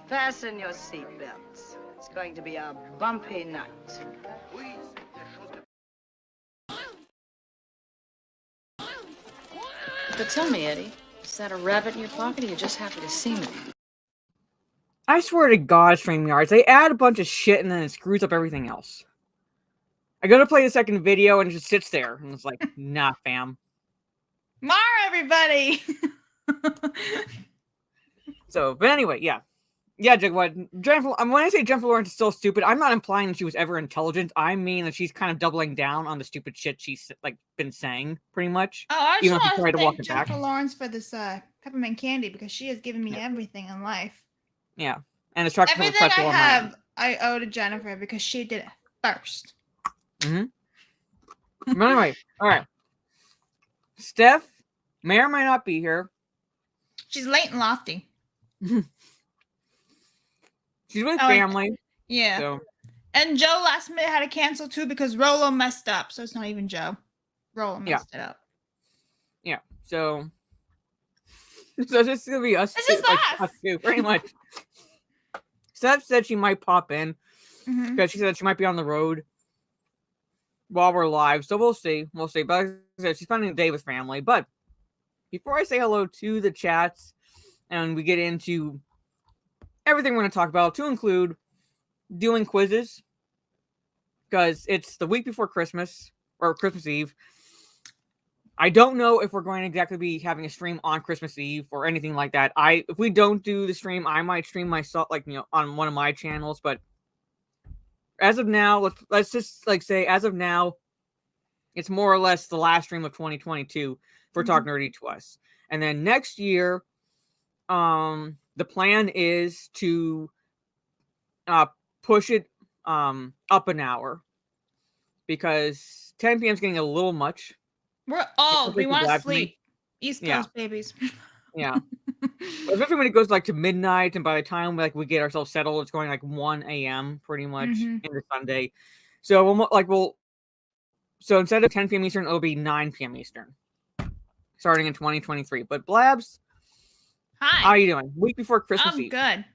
Fasten your seatbelts. It's going to be a bumpy night. But tell me, Eddie, is that a rabbit in your pocket or you're just happy to see me? I swear to God, StreamYards, they add a bunch of shit and then it screws up everything else. I go to play the second video and it just sits there. And it's like, nah, fam. Mar, everybody! So, but anyway, yeah. Yeah, Jennifer, when I say Jennifer Lawrence is still stupid, I'm not implying that she was ever intelligent. I mean that she's kind of doubling down on the stupid shit she's like been saying, pretty much. Oh, I just want to thank thank Jennifer Lawrence for this peppermint candy because she has given me everything in life. Yeah, and it's everything I have, I owe to Jennifer because she did it first. But anyway, all right. Steph may or may not be here. She's late and lofty. She's with family. Yeah. So. And Joe last minute had to cancel too because Rolo messed up. So it's not even Joe. Rolo messed it up. Yeah. So it's just gonna be us. This is us two, pretty much. Steph said she might pop in because she said she might be on the road while we're live. So we'll see. We'll see. But like I said, she's spending the day with family. But before I say hello to the chats and we get into everything we're going to talk about, to include doing quizzes, because it's the week before Christmas, or Christmas Eve. I don't know if we're going to exactly be having a stream on Christmas Eve or anything like that. If we don't do the stream, I might stream myself, on one of my channels. But as of now, let's just say, as of now, it's more or less the last stream of 2022 for Talk Nerdy to Us. And then next year, the plan is to push it up an hour because 10 p.m. is getting a little much. We want to sleep. East Coast babies. Yeah. Especially when it goes to midnight, and by the time we get ourselves settled, it's going 1 a.m. pretty much into Sunday. So so instead of 10 p.m. Eastern, it'll be 9 p.m. Eastern, starting in 2023. But Blabs, hi, how are you doing? Week before Christmas Eve. I'm good.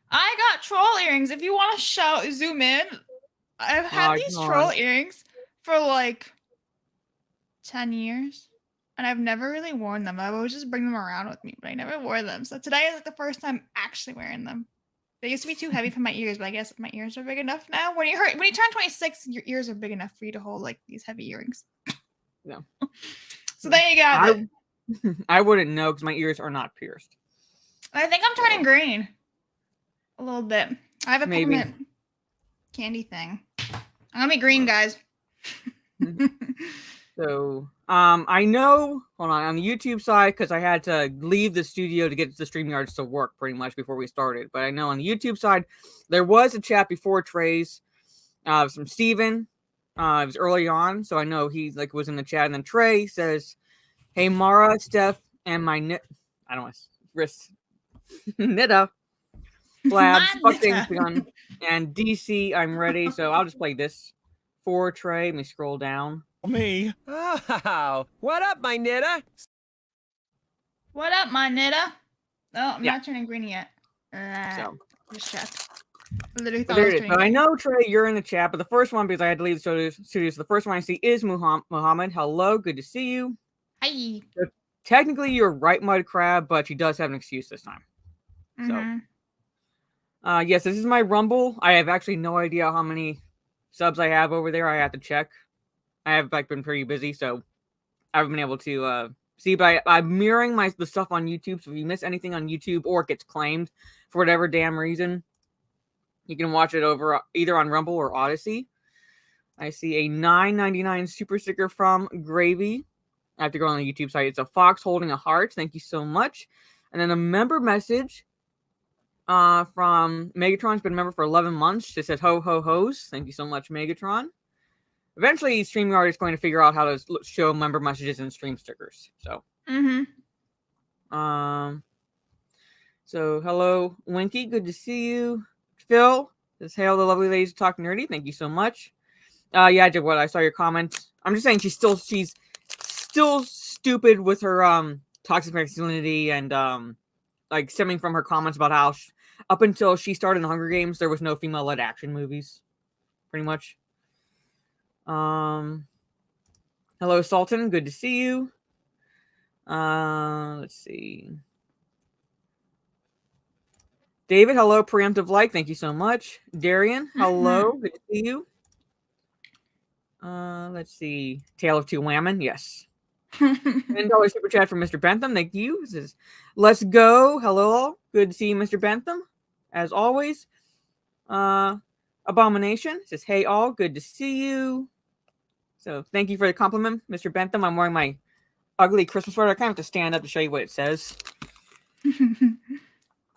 I got troll earrings. If you want to zoom in, I've had these troll earrings for 10 years. And I've never really worn them. I always just bring them around with me, but I never wore them. So today is the first time actually wearing them. They used to be too heavy for my ears, but I guess my ears are big enough now. When you turn 26, your ears are big enough for you to hold these heavy earrings. No. So there you go. I wouldn't know because my ears are not pierced. I think I'm turning green. A little bit. I have a pigment candy thing. I'm gonna be green, guys. So, I know, hold on the YouTube side, because I had to leave the studio to get the StreamYards to work pretty much before we started. But I know on the YouTube side, there was a chat before Trey's, from Steven. It was early on, so I know he was in the chat. And then Trey says, "Hey, Mara, Steph, and my I don't want to risk Nita, Blabs, fuck things begun, and DC, I'm ready." So I'll just play this for Trey. Let me scroll down. Me. Oh, what up, my Nita? What up, my Nita? Oh, I'm not turning green yet. Just check. Literally thought there it is. So I know, Trey, you're in the chat, but the first one, because I had to leave the studio, so the first one I see is Muhammad. Hello, good to see you. Hi. So, technically, you're right, Mud Crab, but she does have an excuse this time. So, yes, this is my Rumble. I have actually no idea how many subs I have over there. I have to check. I have been pretty busy, so I haven't been able to see. But I'm mirroring the stuff on YouTube. So if you miss anything on YouTube or it gets claimed for whatever damn reason, you can watch it over either on Rumble or Odyssey. I see a $9.99 super sticker from Gravy. I have to go on the YouTube site. It's a fox holding a heart. Thank you so much. And then a member message from Megatron's been a member for 11 months. She said ho ho ho's. Thank you so much, Megatron. Eventually, StreamYard is going to figure out how to show member messages and stream stickers. So, so hello, Winky. Good to see you. Phil says, hail the lovely ladies who talk nerdy. Thank you so much. Yeah, Jigwood, I saw your comment. I'm just saying she's still stupid with her toxic masculinity and like stemming from her comments about how up until she started in the Hunger Games, there was no female-led action movies, pretty much. Hello, Sultan. Good to see you. Let's see. David, hello, preemptive like. Thank you so much. Darian, hello. Good to see you. Let's see. Tale of Two Women. Yes. $10 super chat from Mr. Bentham. Thank you. This is Let's Go. Hello all. Good to see you, Mr. Bentham. As always. Abomination says, hey all. Good to see you. So thank you for the compliment, Mr. Bentham. I'm wearing my ugly Christmas sweater. I kind of have to stand up to show you what it says.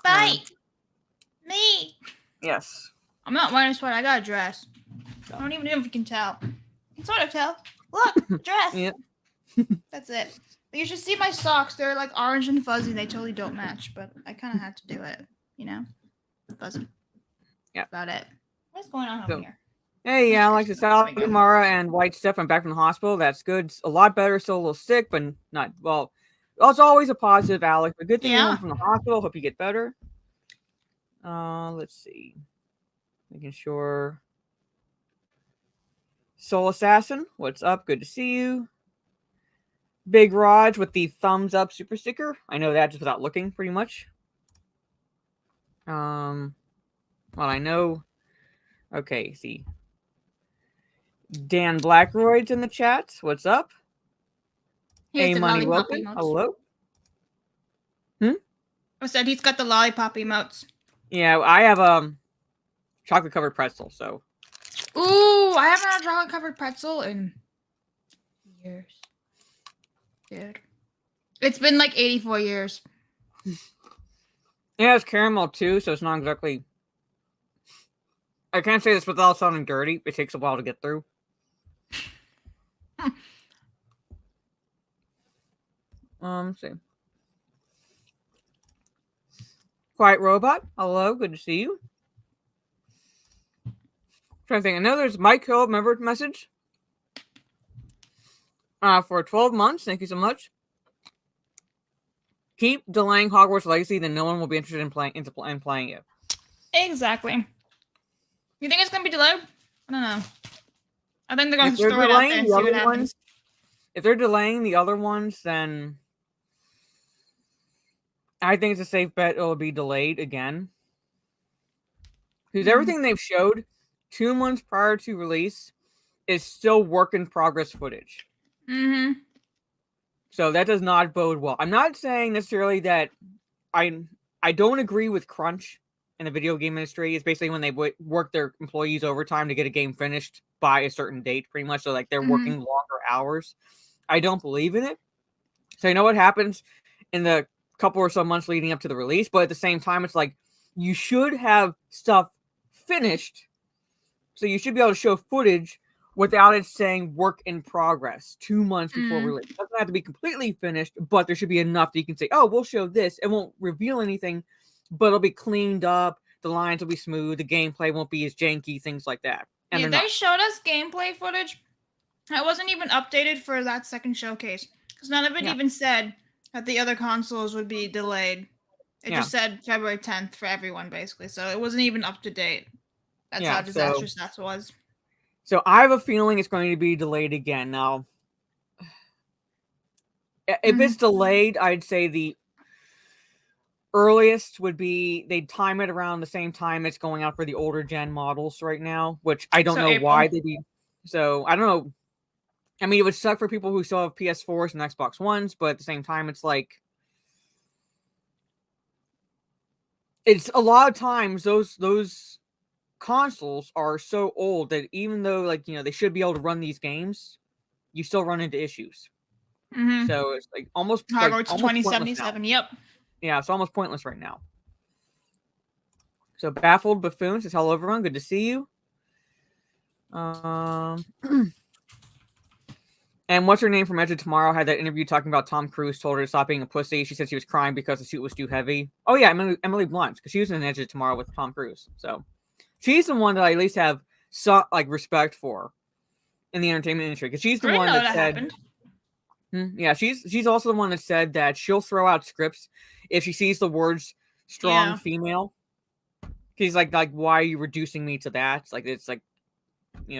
Fight! Me! Yes. I'm not wearing a sweater. I got a dress. I don't even know if you can tell. You can sort of tell. Look, dress. Yeah. That's it. You should see my socks. They're like orange and fuzzy. They totally don't match, but I kind of had to do it. You know? Fuzzy. Yeah. About it. What's going on over here? Hey, Alex, it's Alex, Mara, and White Steph. I'm back from the hospital. That's good. A lot better. Still a little sick, but not, well, it's always a positive, Alex. But good thing you're home from the hospital. Hope you get better. Let's see. Making sure. Soul Assassin, what's up? Good to see you. Big Raj with the thumbs up super sticker. I know that just without looking, pretty much. Well, I know. Okay, see. Dan Blackroyd's in the chat. What's up? Hey, Money Welcome. Hello. I said he's got the lollipop emotes. Yeah, I have chocolate covered pretzel, so. Ooh, I haven't had a chocolate covered pretzel in years. Dude. It's been like 84 years. Yeah, it's caramel too, so it's not exactly. I can't say this without sounding dirty. It takes a while to get through. Let's see. Quiet Robot, hello, good to see you. Trying to think. I know there's Mike Hill, remember message? For 12 months. Thank you so much. Keep delaying Hogwarts Legacy, then no one will be interested in playing it. Exactly. You think it's gonna be delayed? I don't know. I think they're gonna throw it out there and see what happens. If they're delaying the other ones, then I think it's a safe bet it'll be delayed again. Because everything they've showed 2 months prior to release is still work in progress footage. Mm-hmm. So that does not bode well. I'm not saying necessarily that I don't agree with crunch in the video game industry. It's basically when they work their employees overtime to get a game finished by a certain date, pretty much. So like they're working longer hours. I don't believe in it. So you know what happens in the couple or so months leading up to the release, but at the same time, it's like you should have stuff finished. So you should be able to show footage without it saying work in progress 2 months before release. It doesn't have to be completely finished, but there should be enough that you can say, oh, we'll show this. It won't reveal anything, but it'll be cleaned up. The lines will be smooth. The gameplay won't be as janky, things like that. And yeah, they showed us gameplay footage. That wasn't even updated for that second showcase. Because none of it even said that the other consoles would be delayed. It just said February 10th for everyone, basically. So it wasn't even up to date. That's how disastrous that was. So I have a feeling it's going to be delayed again. Now, if it's delayed, I'd say the earliest would be they'd time it around the same time it's going out for the older gen models right now, which I don't know why they'd be. So I don't know. I mean, it would suck for people who still have PS4s and Xbox Ones, but at the same time, it's like it's a lot of times those consoles are so old that even though they should be able to run these games, you still run into issues. So it's like almost Hogwarts 2077. Yep. Yeah, it's almost pointless right now. So Baffled Buffoon says hello everyone, good to see you. And what's her name from Edge of Tomorrow had that interview talking about Tom Cruise told her to stop being a pussy. She said she was crying because the suit was too heavy. Oh yeah, Emily Blunt, because she was in Edge of Tomorrow with Tom Cruise. So she's the one that I at least have some respect for in the entertainment industry, because she's the one that said, Yeah, she's also the one that said that she'll throw out scripts if she sees the words strong female. She's like, why are you reducing me to that? It's like,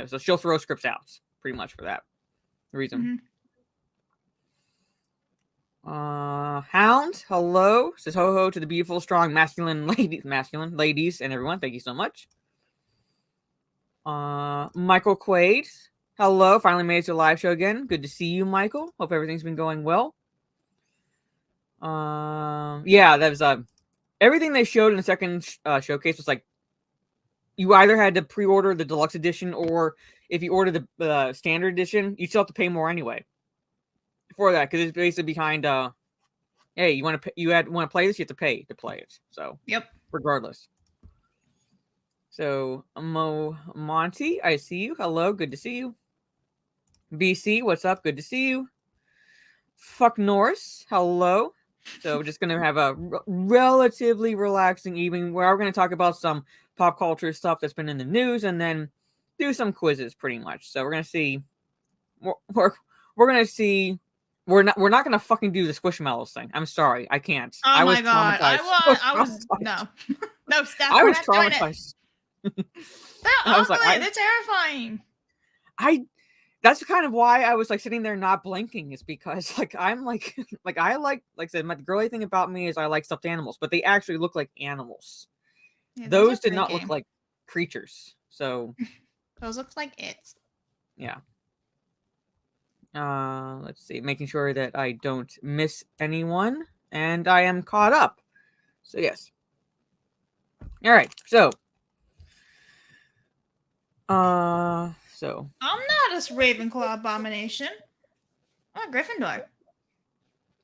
so she'll throw scripts out pretty much for that reason. Hound, hello. Says ho ho to the beautiful, strong, masculine ladies, and everyone. Thank you so much. Michael Quaid, hello. Finally made it to the live show again. Good to see you, Michael. Hope everything's been going well. Yeah, that was everything they showed in the second showcase was like you either had to pre-order the deluxe edition, or if you order the standard edition, you still have to pay more anyway for that, because it's basically behind hey, you want to play this, you have to pay to play it. So yep, regardless. So Monty, I see you. Hello, good to see you. BC, what's up? Good to see you. Fuck Norse, hello. So we're just gonna have a relatively relaxing evening where we're gonna talk about some pop culture stuff that's been in the news, and then do some quizzes, pretty much. So we're gonna see. We're gonna see. We're not gonna fucking do the Squishmallows thing. I'm sorry, I can't. Oh I my was god, traumatized. I was no, Steph. I we're was not doing it. traumatized. They're I was ugly. like, They're terrifying. That's kind of why I was like sitting there not blinking, is because like I'm like I like I said, the girly thing about me is I like stuffed animals, but they actually look like animals. Yeah, Those did not look like creatures. So those look like it. Yeah. Let's see, making sure that I don't miss anyone, and I am caught up. So yes. All right. So I'm not a Ravenclaw abomination. I'm a Gryffindor.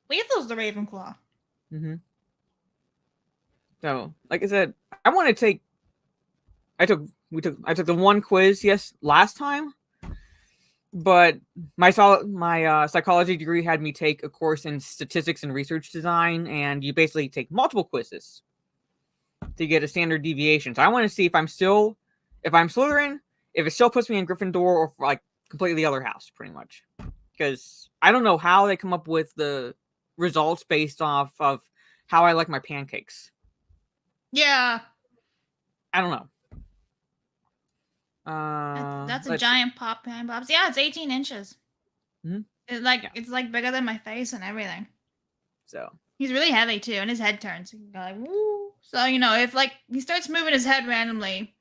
Lethal's the Ravenclaw. So, like I said, I want to take. I took the one quiz last time, but my psychology degree had me take a course in statistics and research design, and you basically take multiple quizzes to get a standard deviation. So I want to see if I'm Slytherin, if it still puts me in Gryffindor, or like completely the other house, pretty much. Because I don't know how they come up with the results based off of how I like my pancakes. Yeah. I don't know. That's a giant pan pops. Yeah, it's 18 inches. It's like bigger than my face and everything. So he's really heavy too, and his head turns. You can go like woo. So if like he starts moving his head randomly,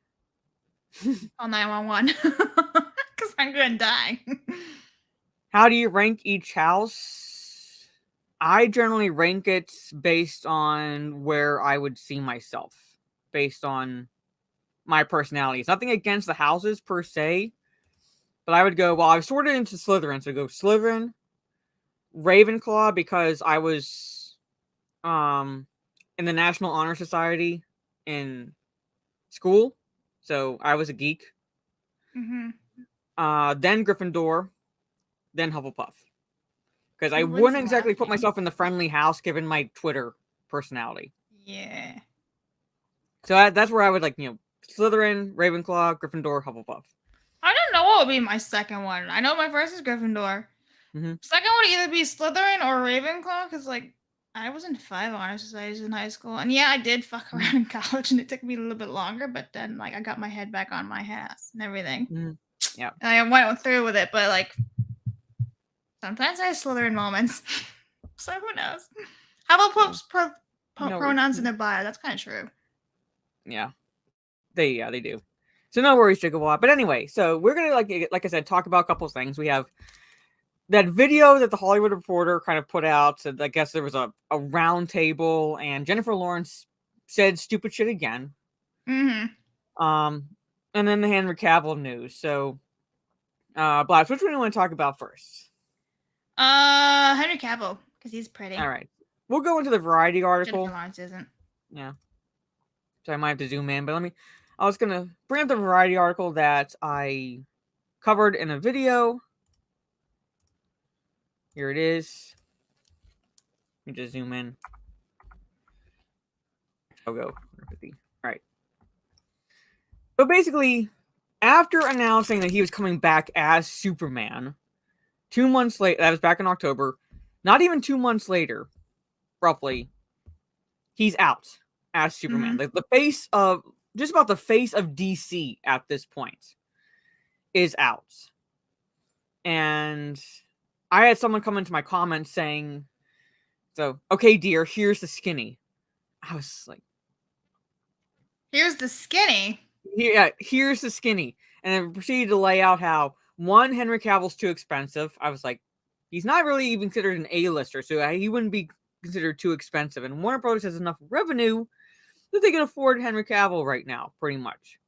call 911 because I'm gonna die. How do you rank each house? I generally rank it based on where I would see myself, based on my personality. It's nothing against the houses per se, but I would go, well, I've sorted into Slytherin, so go Slytherin, Ravenclaw, because I was in the National Honor Society in school, so I was a geek. Then Gryffindor, then Hufflepuff, because I wouldn't exactly put myself in the friendly house given my Twitter personality. Yeah. So that's where I would Slytherin, Ravenclaw, Gryffindor, Hufflepuff. I don't know what would be my second one. I know my first is Gryffindor. Second would either be Slytherin or Ravenclaw, because I was in 5 honor societies in high school, and yeah, I did fuck around in college, and it took me a little bit longer, but then I got my head back on my ass and everything. Yeah, and I went through with it, but sometimes I have Slytherin moments. So who knows? Hufflepuff's pronouns in their bio. That's kind of true. Yeah, they do. So no worries, Jigglebot. But anyway, so we're gonna like I said, talk about a couple of things. We have that video that the Hollywood Reporter kind of put out. So I guess there was a round table, and Jennifer Lawrence said stupid shit again. And then the Henry Cavill news. So, Blast, which one do you want to talk about first? Henry Cavill, because he's pretty. All right, we'll go into the Variety article. Jennifer Lawrence isn't. Yeah. So I might have to zoom in, but I was gonna bring up the Variety article that I covered in a video. Here it is. Let me just zoom in. I'll go. All right. So basically, after announcing that he was coming back as Superman, 2 months later, that was back in October. Not even 2 months later, roughly, he's out as Superman. Mhm. The face of just about the face of DC at this point is out. And I had someone come into my comments saying, "So, okay, dear, here's the skinny." I was like, Here's the skinny. "Yeah, here's the skinny," and then proceeded to lay out how one, Henry Cavill's too expensive. I was like, he's not really even considered an A-lister, so he wouldn't be considered too expensive. And Warner Brothers has enough revenue that they can afford Henry Cavill right now, pretty much.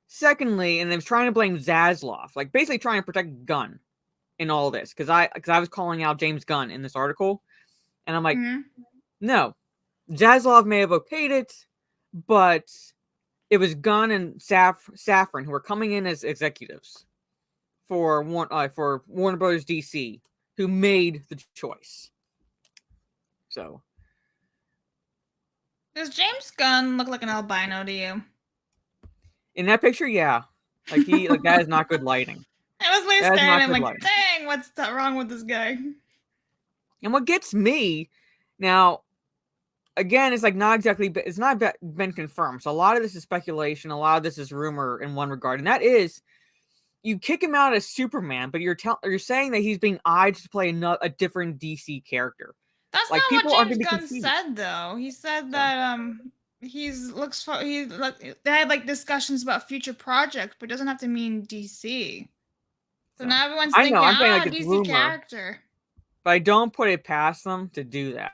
Secondly, and they was trying to blame Zaslav, like basically trying to protect Gunn in all this, because I was calling out James Gunn in this article, and I'm like, no, Zaslav may have okayed it, but it was Gunn and Safran who were coming in as executives for Warner Brothers DC who made the choice. So, Does James Gunn look like an albino to you? in that picture, yeah, like that is not good lighting. I was like That is staring not at him good like, lighting. dang, what's wrong with this guy? And what gets me now, again, it's like not exactly, it's not been confirmed. So a lot of this is speculation. A lot of this is rumor in one regard, and that is, you kick him out as Superman, but you're saying that he's being eyed to play a different DC character. That's Like, not people what aren't James gonna be Gunn confused. said though. He said that they had like discussions about future projects, but it doesn't have to mean DC. So now everyone's I know, thinking, I'm saying like it's DC rumor, character. but I don't put it past them to do that.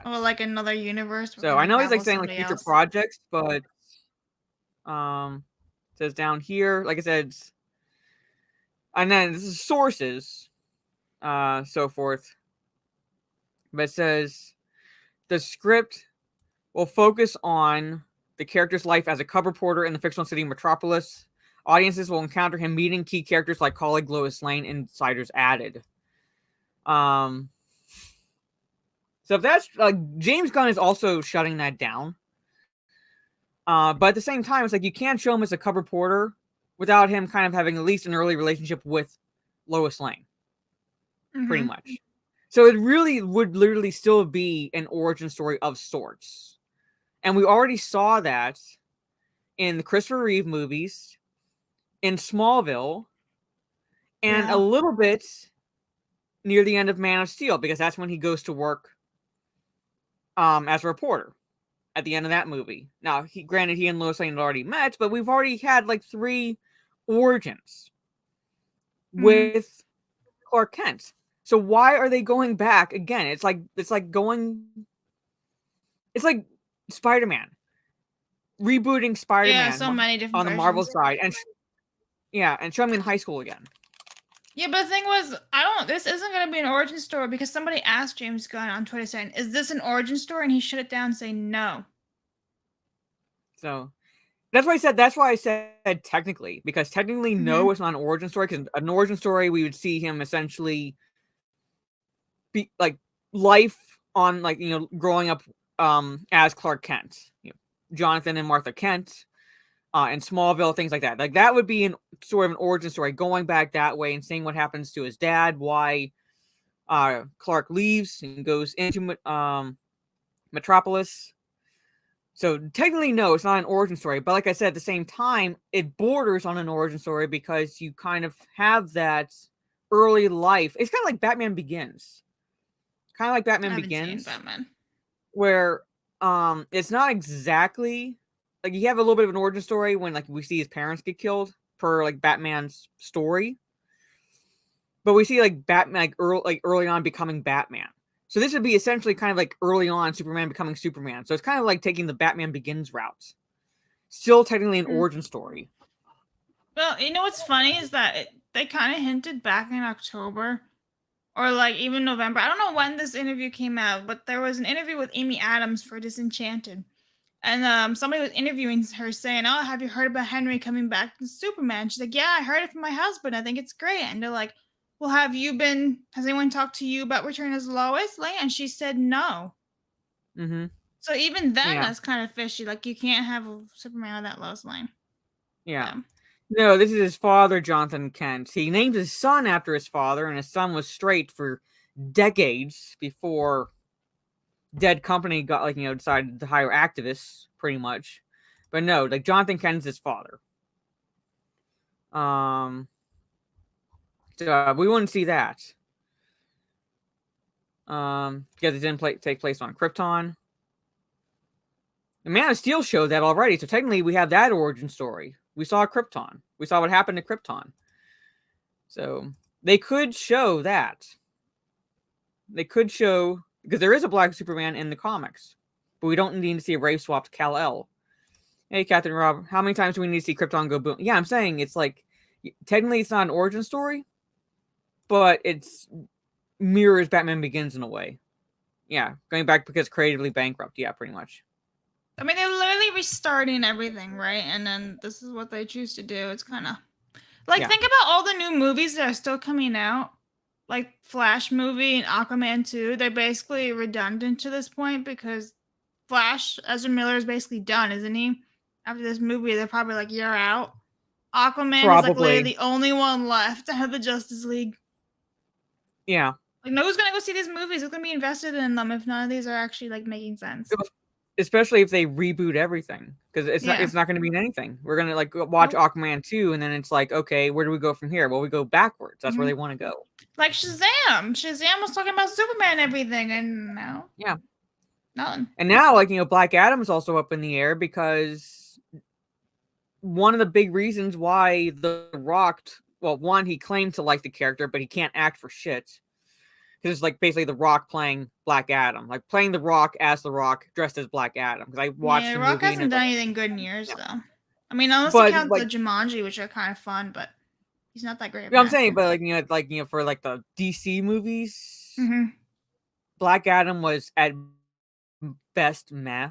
Or like another universe. So I know he's like saying like future projects, but it says down here, like I said, and then this is sources, so forth. But it says the script will focus on the character's life as a cub reporter in the fictional city Metropolis. Audiences will encounter him meeting key characters like colleague Lois Lane, insiders added. So if that's like, James Gunn is also shutting that down. But at the same time, it's like you can't show him as a cub reporter without him kind of having at least an early relationship with Lois Lane, pretty much. So it really would literally still be an origin story of sorts. And we already saw that in the Christopher Reeve movies, in Smallville, and a little bit near the end of Man of Steel, because that's when he goes to work as a reporter at the end of that movie. Now, granted, he and Lois Lane had already met, but we've already had like 3 origins with Clark Kent. So why are they going back again? It's like Spider-Man rebooting Spider-Man, so many different on the Marvel versions. side, and show him in high school again. Yeah, but the thing was, this isn't going to be an origin story, because somebody asked James Gunn on Twitter saying, is this an origin story? And he shut it down saying no. So that's why I said technically, because technically no, it's not an origin story, because an origin story we would see him essentially be like life on, like, growing up as Clark Kent, Jonathan and Martha Kent, in Smallville, things like that. Like, that would be sort of an origin story, going back that way and seeing what happens to his dad, why Clark leaves and goes into Metropolis. So technically, no, it's not an origin story. But like I said, at the same time, it borders on an origin story, because you kind of have that early life. It's kind of like Batman Begins. Kind of like Batman Begins. Batman. Where it's not exactly like, you have a little bit of an origin story when, like, we see his parents get killed per like Batman's story, but we see like Batman early on becoming Batman. So this would be essentially kind of like early on Superman becoming Superman. So it's kind of like taking the Batman Begins route. Still technically an origin story. Well, you know what's funny is that they kind of hinted back in October, or like even November. I don't know when this interview came out, but there was an interview with Amy Adams for Disenchanted. And somebody was interviewing her saying, oh, have you heard about Henry coming back to Superman? She's like, yeah, I heard it from my husband. I think it's great. And they're like, well, has anyone talked to you about returning as Lois Lane? And she said no. So even then, that's kind of fishy. Like, you can't have a Superman without Lois Lane. Yeah. No, this is his father, Jonathan Kent. He named his son after his father, and his son was straight for decades before Dead Company got decided to hire activists, pretty much. But no, like Jonathan Kent's his father. So we wouldn't see that. Because it didn't take place on Krypton. The Man of Steel showed that already, so technically we have that origin story. We saw Krypton. We saw what happened to Krypton. So they could show that. They could show, because there is a Black Superman in the comics, but we don't need to see a race swapped Kal-El. Hey, Catherine Rob, how many times do we need to see Krypton go boom? Yeah, I'm saying it's like, technically it's not an origin story, but it's mirrors Batman Begins in a way. Yeah, going back because creatively bankrupt. Yeah, pretty much. I mean, they're literally restarting everything, right? And then this is what they choose to do. It's kind of like, think about all the new movies that are still coming out, like Flash movie and Aquaman 2. They're basically redundant to this point because Flash, Ezra Miller, is basically done, isn't he? After this movie, they're probably like, you're out. Aquaman is like literally the only one left out of the Justice League. Yeah. Like, no one's gonna go see these movies. Who's gonna be invested in them if none of these are actually like making sense? Especially if they reboot everything, because it's not going to mean anything. We're gonna like watch Aquaman 2, and then it's like, okay, where do we go from here? Well, we go backwards. That's where they want to go. Like Shazam. Shazam was talking about Superman and everything, and now nothing. And now, Black Adam is also up in the air because one of the big reasons why The Rock, well, one, he claimed to like the character, but he can't act for shit. Because it's like basically The Rock playing Black Adam, like playing The Rock as The Rock dressed as Black Adam. Because I watched the movie. Rock hasn't done anything good in years, though. I mean, unless you count the Jumanji, which are kind of fun, but he's not that great. Yeah, I'm saying, but for like the DC movies, Black Adam was at best meh.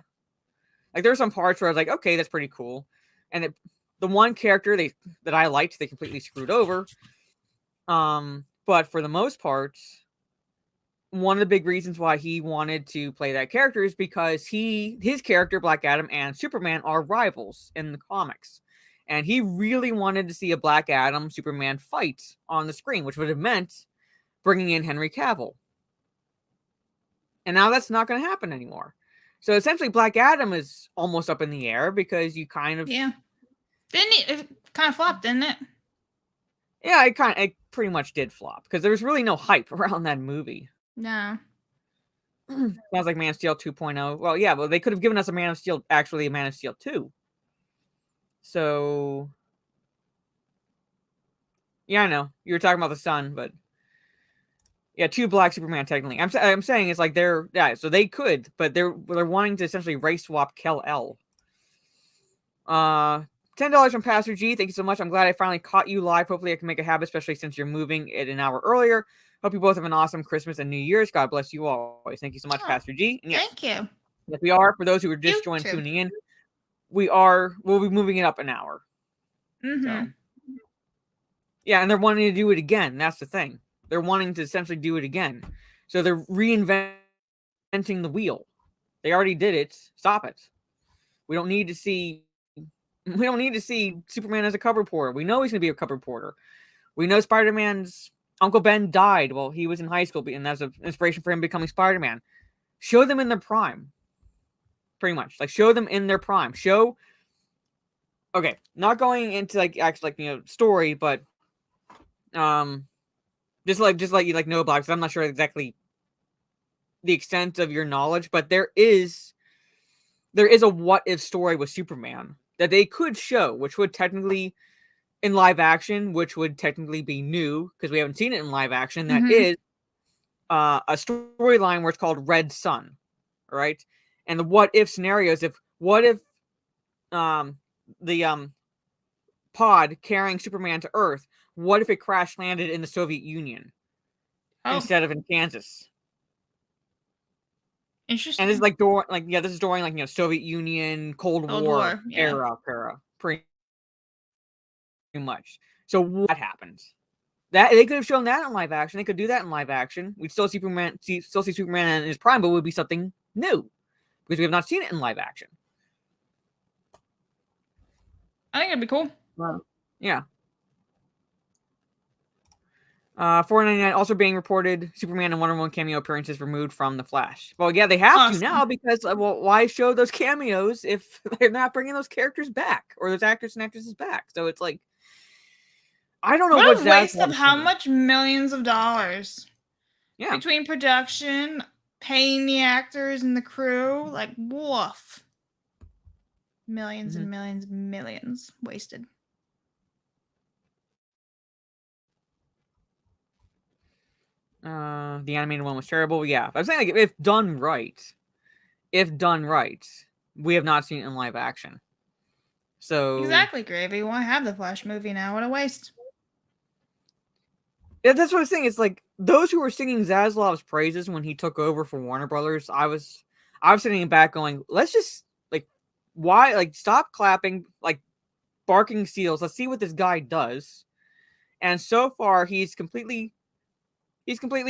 Like there were some parts where I was like, okay, that's pretty cool, and the one character that I liked, they completely screwed over. But for the most part, one of the big reasons why he wanted to play that character is because his character, Black Adam, and Superman are rivals in the comics. And he really wanted to see a Black Adam Superman fight on the screen, which would have meant bringing in Henry Cavill. And now that's not going to happen anymore. So essentially, Black Adam is almost up in the air because you kind of... Yeah. It kind of flopped, didn't it? Yeah, it pretty much did flop because there was really no hype around that movie. No. Sounds like Man of Steel 2.0. Well, yeah, they could have given us a Man of Steel 2. So, yeah, I know you were talking about the sun, but yeah, 2 Black Superman technically. I'm saying it's like so they could, but they're wanting to essentially race swap Kal-El. $10 from Pastor G. Thank you so much. I'm glad I finally caught you live. Hopefully, I can make a habit, especially since you're moving it an hour earlier. Hope you both have an awesome Christmas and New Year's. God bless you always. Thank you so much, Pastor G. And yes, thank you. Yes, we are. For those who are just tuning in, we'll be moving it up an hour. So, yeah, and they're wanting to do it again. That's the thing. They're wanting to essentially do it again. So they're reinventing the wheel. They already did it. Stop it. We don't need to see Superman as a cover reporter. We know he's going to be a cover reporter. We know Spider-Man's Uncle Ben died while he was in high school, and that's an inspiration for him becoming Spider-Man. Show them in their prime. Pretty much. Like, show them in their prime. Okay, not going into story, but just let you know about, because I'm not sure exactly the extent of your knowledge, but there is a what if story with Superman that they could show, which would technically in live action, which would technically be new because we haven't seen it in live action. That is a storyline where it's called Red Sun, right? And the what if scenarios: what if the pod carrying Superman to Earth, what if it crash landed in the Soviet Union instead of in Kansas? Interesting. And this is this is during Soviet Union, Cold War era, pretty much. So what happens? That they could have shown that in live action. They could do that in live action. We'd still see Superman in his prime, but it would be something new because we have not seen it in live action. I think it'd be cool. Yeah. $4.99 also being reported. Superman and Wonder Woman cameo appearances removed from the Flash. Well, yeah, they have to now because well, why show those cameos if they're not bringing those characters back or those actors and actresses back? So it's like, I don't know what a waste of how much millions of dollars. Yeah. Between production, paying the actors and the crew, like woof. Millions and millions and millions wasted. The animated one was terrible. Yeah, I was saying, like, if done right, we have not seen it in live action. So exactly, Gravy. Why have the Flash movie now? What a waste. Yeah, that's what I was saying. It's like those who were singing Zaslav's praises when he took over for Warner Brothers. I was sitting back going, let's just stop clapping, like barking seals. Let's see what this guy does. And so far, he's completely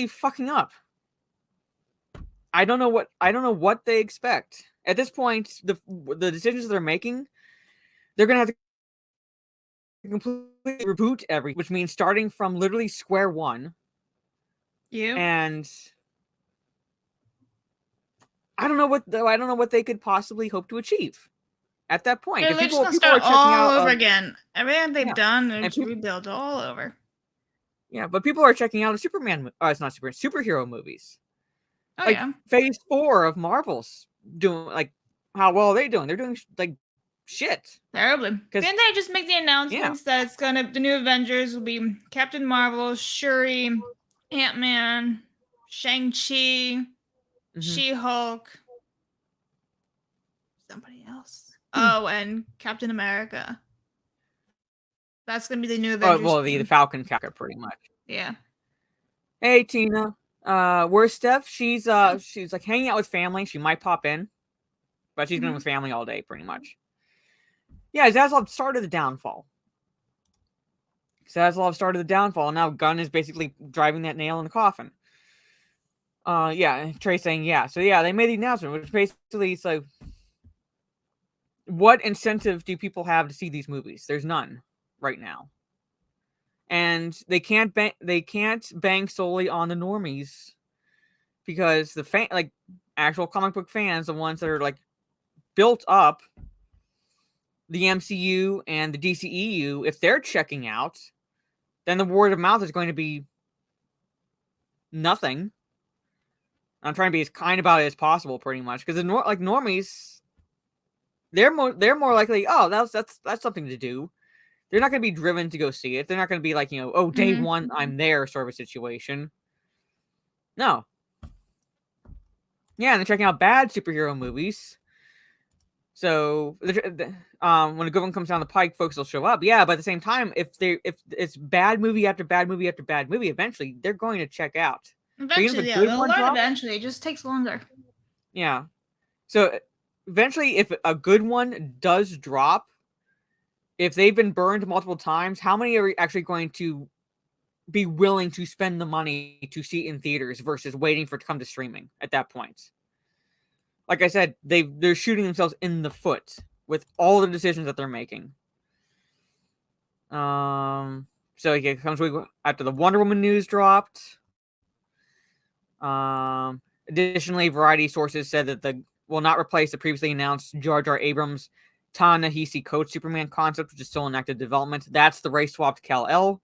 fucking up. I don't know what they expect at this point. The decisions they're making, they're gonna have to completely reboot everything, which means starting from literally square one. And I don't know what they could possibly hope to achieve at that point. They're just gonna start all over again. Everything they've done, they're just rebuilt all over. Yeah, but people are checking out Superman. It's not superhero movies. Oh, like, yeah. Phase 4 of Marvel's doing, like, how well are they doing? They're doing like shit. Terribly. Didn't they just make the announcements that it's the new Avengers will be Captain Marvel, Shuri, Ant-Man, Shang-Chi, She-Hulk, somebody else. Oh, and Captain America. That's gonna be the new Avengers. Well, the Falcon character, pretty much. Yeah. Hey, Tina. Where's Steph? She's like hanging out with family. She might pop in, but she's been with family all day, pretty much. Yeah, Zaslav started the downfall. Now Gunn is basically driving that nail in the coffin. Yeah, Trey's saying yeah. So yeah, they made the announcement, which basically it's like, what incentive do people have to see these movies? There's none right now. And they can't bank solely on the normies, because the actual comic book fans, the ones that are like built up the MCU and the DCEU, if they're checking out, then the word of mouth is going to be nothing. I'm trying to be as kind about it as possible, pretty much, because the normies, they're more likely, oh, that's something to do. They're not going to be driven to go see it. They're not going to be like, oh, day one, I'm there sort of a situation. No. Yeah, and they're checking out bad superhero movies. So when a good one comes down the pike, folks will show up. Yeah, but at the same time, if it's bad movie after bad movie after bad movie, eventually they're going to check out. Eventually, yeah, they'll learn eventually. It just takes longer. Yeah. So eventually, if a good one does drop, if they've been burned multiple times, how many are actually going to be willing to spend the money to see it in theaters versus waiting for it to come to streaming at that point? Like I said, they're shooting themselves in the foot with all the decisions that they're making. So it comes after the Wonder Woman news dropped. Additionally, variety sources said that will not replace the previously announced Jar Jar Abrams Ta-Nehisi Coates Superman concept, which is still in active development. That's the race swap to Kal-El.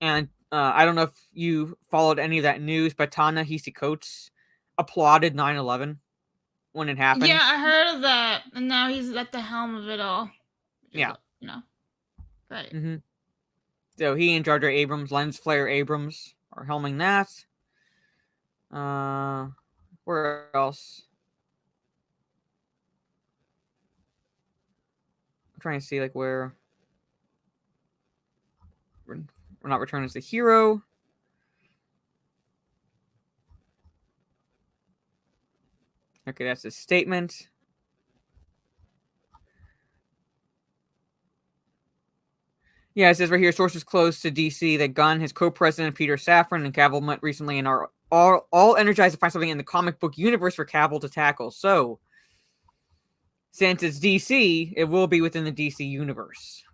And I don't know if you followed any of that news, but Ta-Nehisi Coates applauded 9/11 when it happened. Yeah, I heard of that. And now he's at the helm of it all. Yeah. Right. Mm-hmm. So he and Jar Jar Abrams, Lens Flare Abrams, are helming that. Where else? I'm trying to see where we're not returning as the hero. Okay, that's his statement. Yeah, it says right here, sources close to DC that Gunn, his co-president Peter Safran, and Cavill met recently and are all energized to find something in the comic book universe for Cavill to tackle. So, since it's DC, it will be within the DC universe.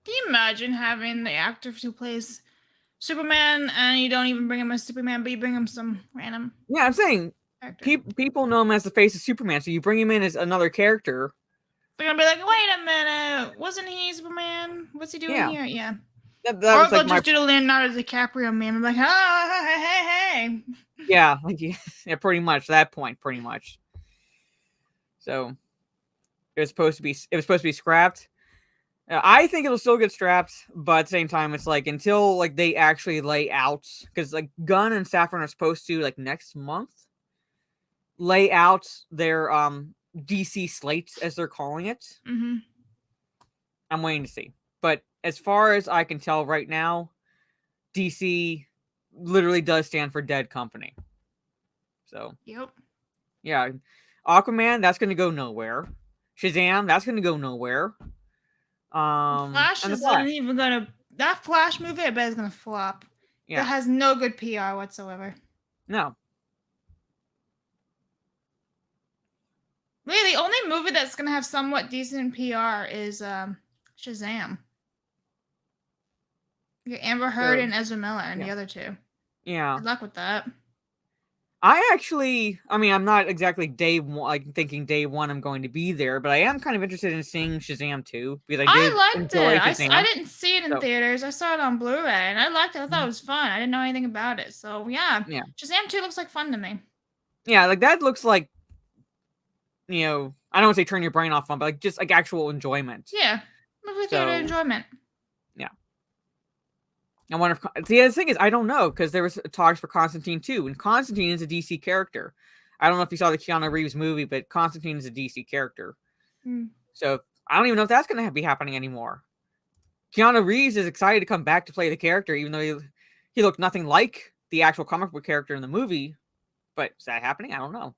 Can you imagine having the actor who plays Superman and you don't even bring him as Superman, but you bring him some random Yeah, I'm saying character? people know him as the face of Superman, so you bring him in as another character. They're gonna be like, wait a minute, wasn't he Superman? What's he doing Yeah. here? Yeah. That Or was they'll like my just do the Leonardo DiCaprio meme. I'm like, oh, hey. yeah, like yeah, pretty much that point, pretty much. So it was supposed to be scrapped. I think it'll still get scrapped, but at the same time, it's like until like they actually lay out, because like Gunn and Safran are supposed to like next month lay out their DC slates as they're calling it. Mm-hmm. I'm waiting to see, but as far as I can tell right now, DC literally does stand for Dead Company. So Yep. yeah, Aquaman, that's going to go nowhere. Shazam, that's going to go nowhere. Flash and the isn't Flash. even gonna. That Flash movie, I bet is gonna flop. Yeah. That has no good PR whatsoever. No. Really, the only movie that's gonna have somewhat decent PR is Shazam. You get Amber Heard So, and Ezra Miller and yeah. the other two. Yeah. Good luck with that. I'm not exactly thinking day one I'm going to be there, but I am kind of interested in seeing Shazam 2 because I did liked enjoy it. Shazam. I didn't see it in So- theaters. I saw it on Blu-ray and I liked it. I thought it was fun. I didn't know anything about it. So yeah. Yeah. Shazam 2 looks like fun to me. Yeah, like that looks like, I don't want to say turn your brain off fun, but like just like actual enjoyment. Yeah. Movie theater So- enjoyment. I wonder if the thing is I don't know because there was talks for Constantine 2, and Constantine is a DC character. I don't know if you saw the Keanu Reeves movie, but Constantine is a DC character. So I don't even know if that's going to be happening anymore. Keanu Reeves is excited to come back to play the character, even though he looked nothing like the actual comic book character in the movie. But is that happening? I don't know.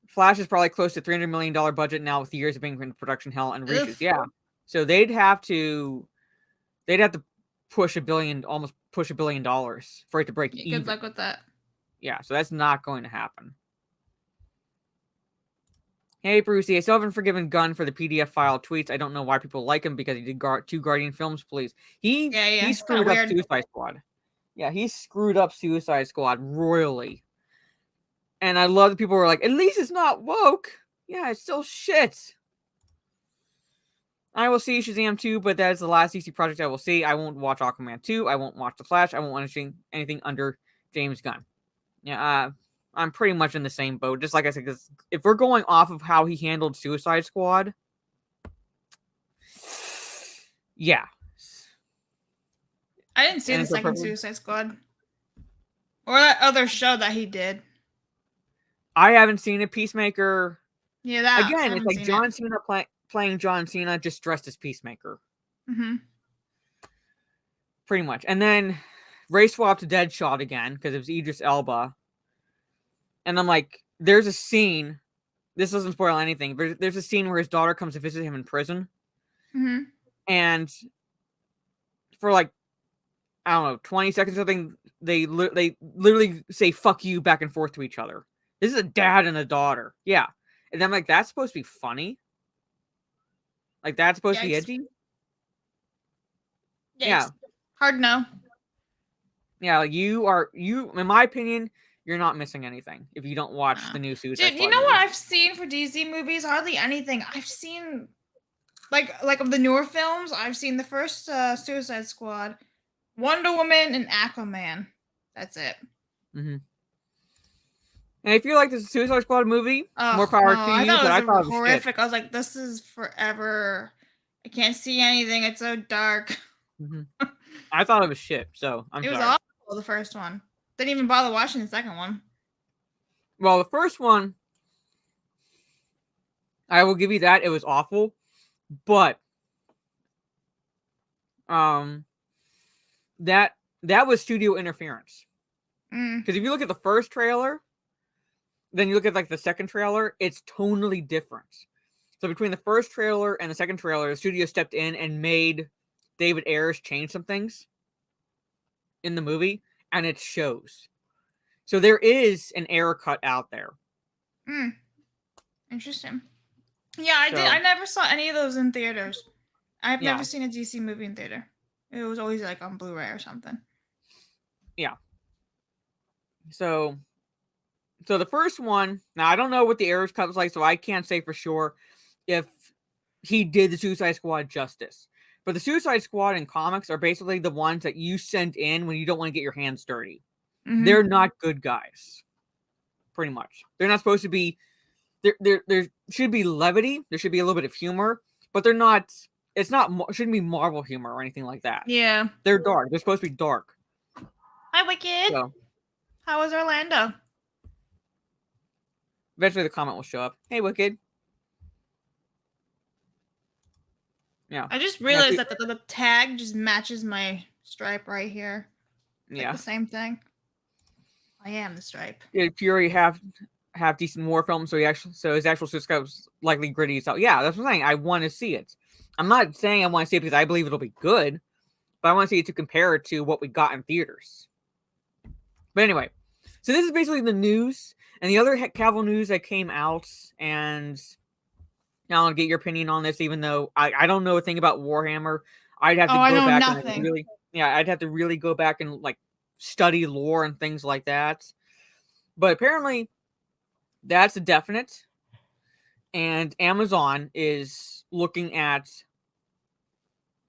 Flash is probably close to $300 million budget now with years of being in production hell and reshoots. Oof. Yeah. So they'd have to almost push $1 billion for it to break even. Good luck with that. Yeah, so that's not going to happen. Hey, Brucey, I still haven't forgiven Gunn for the PDF file tweets. I don't know why people like him because he did 2 Guardian films, please. He screwed up Suicide Squad. Yeah, he screwed up Suicide Squad royally. And I love that people were like, at least it's not woke. Yeah, it's still shit. I will see Shazam 2, but that is the last DC project I will see. I won't watch Aquaman 2. I won't watch The Flash. I won't watch anything under James Gunn. Yeah, I'm pretty much in the same boat. Just like I said, because if we're going off of how he handled Suicide Squad, yeah. I didn't see the second Suicide Squad. Or that other show that he did. I haven't seen it. Peacemaker. Yeah, that again, it's like John Cena playing John Cena just dressed as Peacemaker. Mm-hmm. Pretty much. And then Ray swapped to Deadshot again because it was Idris Elba. And I'm like, there's a scene. This doesn't spoil anything, but there's a scene where his daughter comes to visit him in prison. Mm-hmm. And for like, I don't know, 20 seconds or something, they literally say fuck you back and forth to each other. This is a dad and a daughter. Yeah. And I'm like, that's supposed to be funny? Like, that's supposed to be edgy? Yeah. Hard no. Yeah, like you, in my opinion, you're not missing anything if you don't watch the new Suicide Squad. Dude, you know what I've seen for DC movies? Hardly anything. I've seen, like of the newer films, I've seen the first Suicide Squad, Wonder Woman, and Aquaman. That's it. Mm-hmm. And if you like the Suicide Squad movie, more power to you. I thought but it was horrific. Shit. I was like, this is forever. I can't see anything. It's so dark. Mm-hmm. I thought it was shit, so I'm sorry. It was awful, the first one. Didn't even bother watching the second one. Well, the first one, I will give you that. It was awful. But that was studio interference. Because if you look at the first trailer, then you look at like the second trailer, it's totally different. So between the first trailer and the second trailer, the studio stepped in and made David Ayers change some things in the movie, and it shows. So there is an error cut out there. Interesting. Yeah, I did. I never saw any of those in theaters. I've Yeah. never seen a DC movie in theater. It was always like on Blu-ray or something. Yeah. So the first one, now I don't know what the Arrows cut was like, so I can't say for sure if he did the Suicide Squad justice. But the Suicide Squad in comics are basically the ones that you send in when you don't want to get your hands dirty. Mhm. They're not good guys. Pretty much. They're not supposed to be there should be levity, there should be a little bit of humor, but they're not it shouldn't be Marvel humor or anything like that. Yeah. They're dark. They're supposed to be dark. Hi, Wicked. So How was Orlando? eventually the comment will show up. Hey, Wicked. Yeah. I just realized that the tag just matches my stripe right here. Like the same thing. I am the stripe. Did Fury have decent war films, so his actual Suicide was likely gritty. So yeah, that's what I'm saying. I want to see it. I'm not saying I want to see it because I believe it'll be good, but I want to see it to compare it to what we got in theaters. But anyway, so this is basically the news and the other Cavill news that came out, and now I'll get your opinion on this, even though I don't know a thing about Warhammer. I'd have to go back and really, I'd have to really go back and like study lore and things like that. But apparently, that's a definite, and Amazon is looking at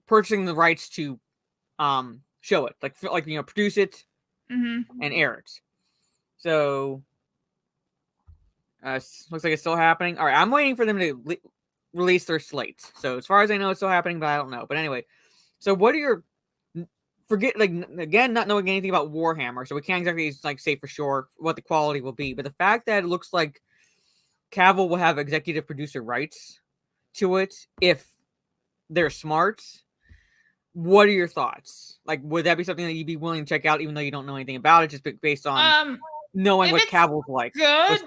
purchasing the rights to show it, like produce it and air it. So looks like it's still happening. All right, I'm waiting for them to release their slates. So as far as I know, it's still happening, but I don't know. But anyway, so what are your again, not knowing anything about Warhammer, so we can't exactly like say for sure what the quality will be. But the fact that it looks like Cavill will have executive producer rights to it if they're smart. What are your thoughts? Like, would that be something that you'd be willing to check out, even though you don't know anything about it, just based on knowing what Cavill's like? Good.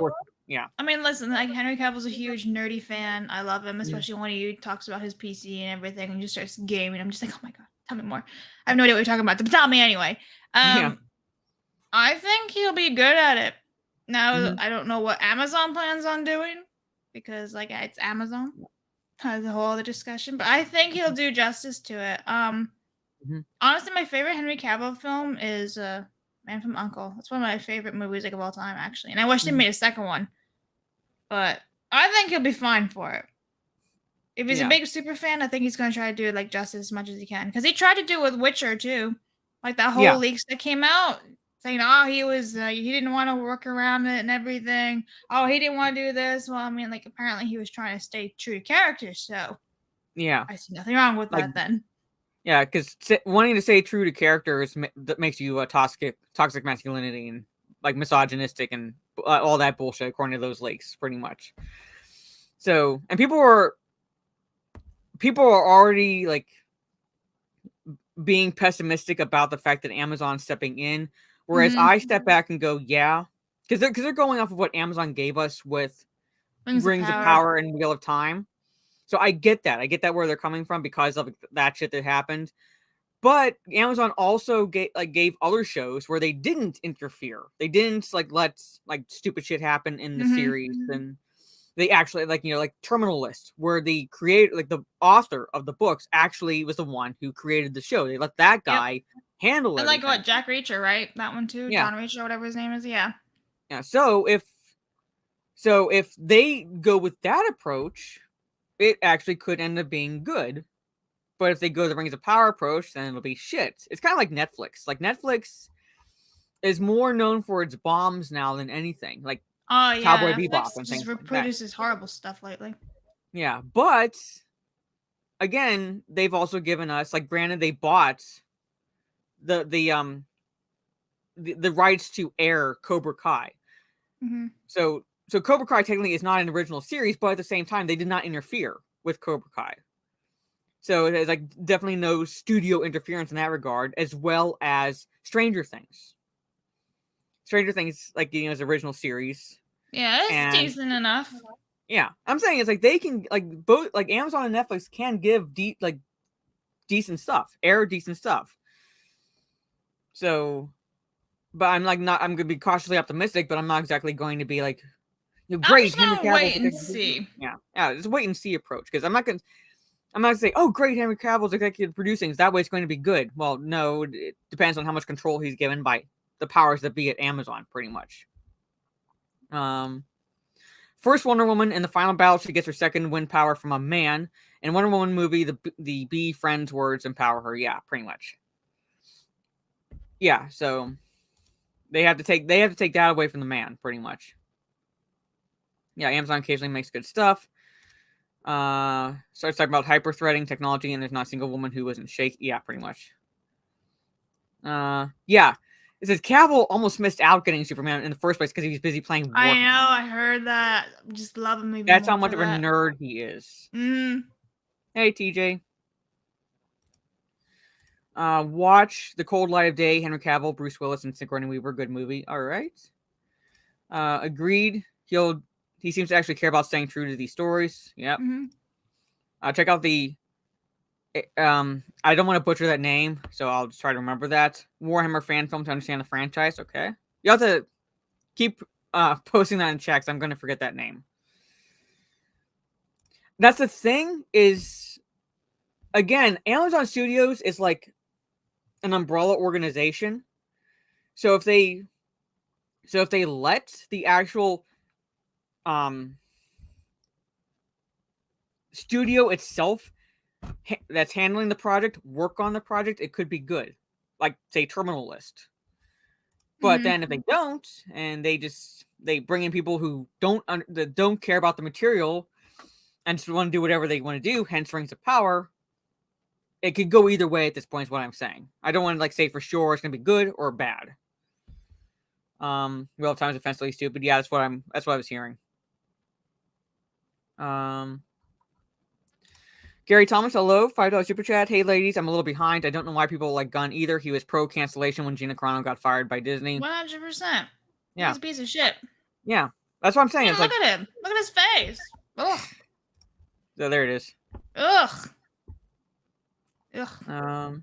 Yeah. I mean, listen, like Henry Cavill's a huge nerdy fan. I love him, especially when he talks about his PC and everything and just starts gaming. I'm just like, oh my god, tell me more. I have no idea what you're talking about, but tell me anyway. I think he'll be good at it. Now, I don't know what Amazon plans on doing because, like, it's Amazon. That's a whole other discussion, but I think he'll do justice to it. Honestly, my favorite Henry Cavill film is Man from U.N.C.L.E. It's one of my favorite movies like of all time, actually, and I wish they made a second one. But I think he'll be fine for it. If he's a big super fan, I think he's going to try to do like justice as much as he can. Because he tried to do it with Witcher too. Like that whole leaks that came out saying, oh, he didn't want to work around it and everything. Oh, he didn't want to do this. Well, I mean, like apparently he was trying to stay true to character. So yeah, I see nothing wrong with that then. Yeah, because wanting to stay true to characters that makes you toxic masculinity and like misogynistic and all that bullshit, according to those leaks, pretty much. So, and people are already like being pessimistic about the fact that Amazon's stepping in, whereas I step back and go, yeah, because they're going off of what Amazon gave us with Rings of Power and Wheel of Time. So I get that. I get that where they're coming from because of that shit that happened. But Amazon also gave other shows where they didn't interfere. They didn't let stupid shit happen in the series, and they actually like Terminal List, where the the author of the books actually was the one who created the show. They let that guy handle it. And like what Jack Reacher, right? That one too, John Reacher, whatever his name is. Yeah. Yeah. So if they go with that approach, it actually could end up being good. But if they go the Rings of Power approach, then it'll be shit. It's kind of like Netflix. Like Netflix is more known for its bombs now than anything. Like Cowboy Bebop and things like that. Produces horrible stuff lately. Yeah, but again, they've also given us granted they bought the rights to air Cobra Kai. So Cobra Kai technically is not an original series, but at the same time, they did not interfere with Cobra Kai. So there's definitely no studio interference in that regard, as well as Stranger Things. Stranger Things, is original series. Yeah, it's decent enough. Yeah, I'm saying it's they can both Amazon and Netflix can give decent stuff, air decent stuff. So, but I'm I'm gonna be cautiously optimistic, but I'm not exactly going to be great. I'm just gonna wait and see. Yeah, it's a wait and see approach because I'm not gonna. I'm not going to say, oh, great, Henry Cavill's executive producing. That way it's going to be good. Well, no, it depends on how much control he's given by the powers that be at Amazon, pretty much. First Wonder Woman in the final battle, she gets her second wind power from a man. In Wonder Woman movie, the bee friend's words empower her. Yeah, pretty much. Yeah, so they have to take that away from the man, pretty much. Yeah, Amazon occasionally makes good stuff. Starts talking about hyper threading technology, and there's not a single woman who wasn't shaky. Yeah, pretty much. Yeah. It says Cavill almost missed out getting Superman in the first place because he was busy playing Warhammer. I know, I heard that. Just love him even That's more how much for of a that. nerd he is. Hey, TJ. Watch The Cold Light of Day, Henry Cavill, Bruce Willis, and Sigourney Weaver. Good movie. All right. Agreed. He seems to actually care about staying true to these stories. Yep. Check out the I don't want to butcher that name, so I'll just try to remember that. Warhammer fan film to understand the franchise. Okay. You have to keep posting that in chat, 'cause I'm going to forget that name. That's the thing is, again, Amazon Studios is like an umbrella organization. So if they let the actual studio itself that's handling the project work on the project, it could be good, like say Terminal List. But then if they don't, and they bring in people who don't care about the material and just want to do whatever they want to do, hence Rings of Power, it could go either way at this point is what I'm saying. I don't want to say for sure it's gonna be good or bad. Real time's offensively stupid. Yeah, that's what I was hearing. Gary Thomas, hello. $5 super chat. Hey, ladies, I'm a little behind. I don't know why people like Gunn either. He was pro cancellation when Gina Carano got fired by Disney. 100%. Yeah. He's a piece of shit. Yeah. That's what I'm saying. Yeah, It's look like, at him. Look at his face. Ugh. So there it is. Ugh. Ugh.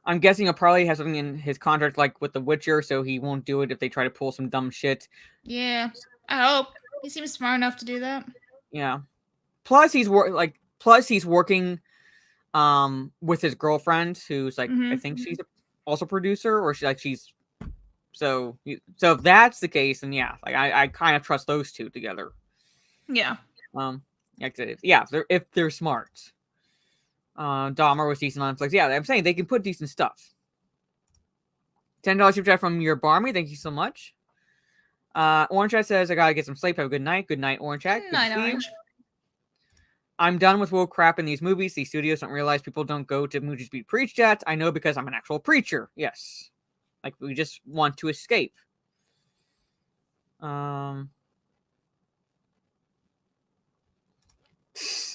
I'm guessing he'll probably have something in his contract like with The Witcher, so he won't do it if they try to pull some dumb shit. Yeah. I hope. He seems smart enough to do that. Yeah. Plus he's working with his girlfriend who's like I think she's also a producer, or she's so if that's the case, then yeah, like I kind of trust those two together. Yeah. If they're smart. Dahmer was decent on Netflix. Yeah, I'm saying they can put decent stuff. $10 super chat from your Barmy. Thank you so much. Orange Chat says I gotta get some sleep. Have a good night. Good night, Orange Chat. Good night, Orange. I'm done with woke crap in these movies. These studios don't realize people don't go to movies to be preached at. I know because I'm an actual preacher. Yes. Like, we just want to escape. I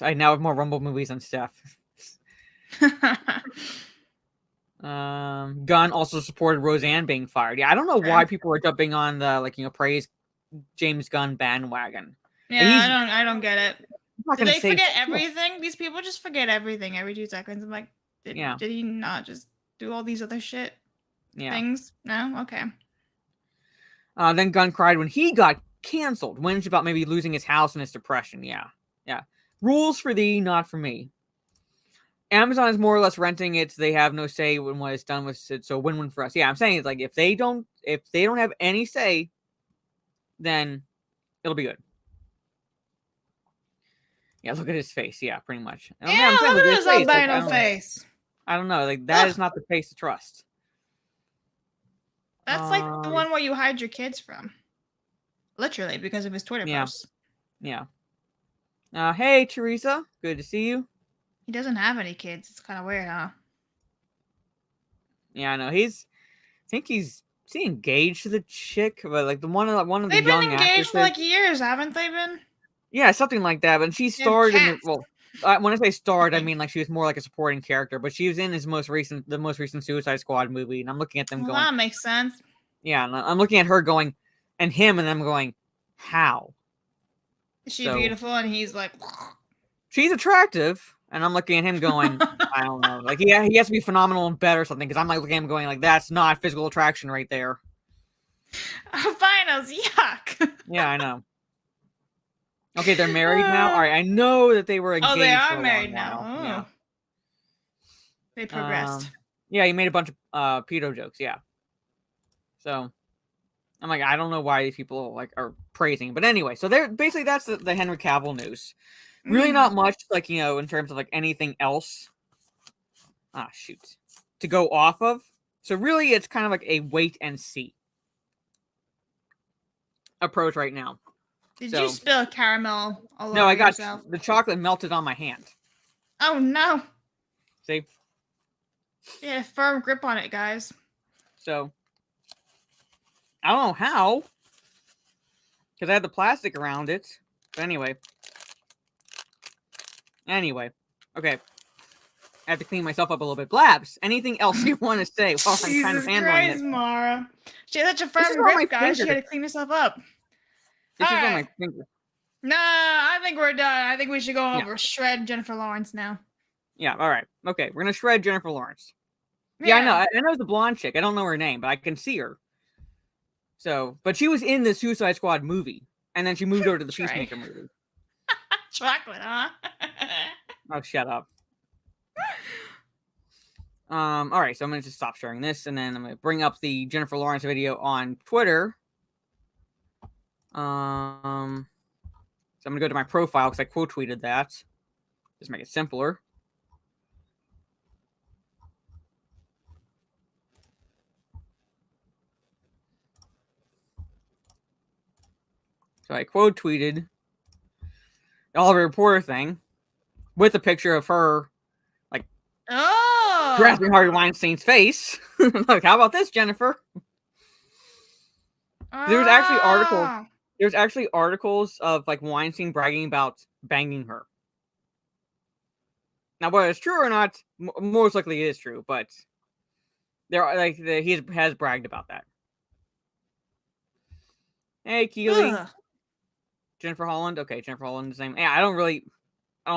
now have more Rumble movies and stuff. Gunn also supported Roseanne being fired. Yeah, I don't know why people are jumping on the praise James Gunn bandwagon. Yeah, I don't get it. Do they forget everything? These people just forget everything every 2 seconds. I'm like, did he not just do all these other things? No? Okay. Then Gunn cried when he got canceled. Whinged about maybe losing his house and his depression. Yeah. Rules for thee, not for me. Amazon is more or less renting it. So they have no say in what it's done with it. So win-win for us. Yeah, I'm saying it's like if they don't have any say, then it'll be good. Yeah, look at his face. Yeah, pretty much. Look at his albino face. I don't know. Like, that is not the face to trust. That's like the one where you hide your kids from. Literally, because of his Twitter posts. Yeah. Hey, Teresa. Good to see you. He doesn't have any kids. It's kind of weird, huh? Yeah, I know. Is he engaged to the chick? But like the one of the young actresses. They've been engaged for like years, haven't they been? Yeah, something like that. But she starred in when I say starred, I mean like she was more like a supporting character. But she was in the most recent Suicide Squad movie, and I'm looking at them going, that makes sense. Yeah, and I'm looking at her going, and him, and I'm going, how? Is she beautiful? And he's like, she's attractive, and I'm looking at him going, I don't know, like he has to be phenomenal in bed or something, because I'm like looking at him going like, that's not physical attraction right there. Albinos, yuck. Yeah, I know. Okay, they're married now. All right, I know that they were engaged. Oh, they for are a married long now. while. Oh. Yeah. They progressed. Yeah, he made a bunch of pedo jokes. Yeah. So I'm like, I don't know why these people like are praising, but anyway. So they're basically that's the Henry Cavill news. Really, not much like in terms of like anything else. Ah, shoot, to go off of. So really, it's kind of like a wait and see approach right now. Did So, you spill caramel all no, over I got yourself? the chocolate melted on my hand. Oh no! See? You had a firm grip on it, guys. So I don't know how, because I had the plastic around it. But anyway, okay. I have to clean myself up a little bit. Blabs, anything else you want to say while I'm kind of Jesus handling Christ, it? Mara. She had such a This is firm on my grip, guys. She finger. had to clean herself up. This is All on right. my finger. Nah, I think we're done. I think we should go Yeah. over shred Jennifer Lawrence now. Yeah, all right. Okay, we're going to shred Jennifer Lawrence. Yeah, I know. I know the blonde chick. I don't know her name, but I can see her. So, but she was in the Suicide Squad movie, and then she moved over to the Peacemaker movie. Chocolate, huh? Oh, shut up. All right, so I'm gonna just stop sharing this, and then I'm gonna bring up the Jennifer Lawrence video on Twitter. So I'm gonna go to my profile because I quote tweeted that. Just make it simpler. So I quote tweeted the Oliver Reporter thing with a picture of her grasping Harvey Weinstein's face. Like, how about this, Jennifer? There's actually articles of like Weinstein bragging about banging her. Now, whether it's true or not, most likely it is true, but there are he has bragged about that. Hey, Keely. Jennifer Holland. Okay, Jennifer Holland is the same. Yeah, I don't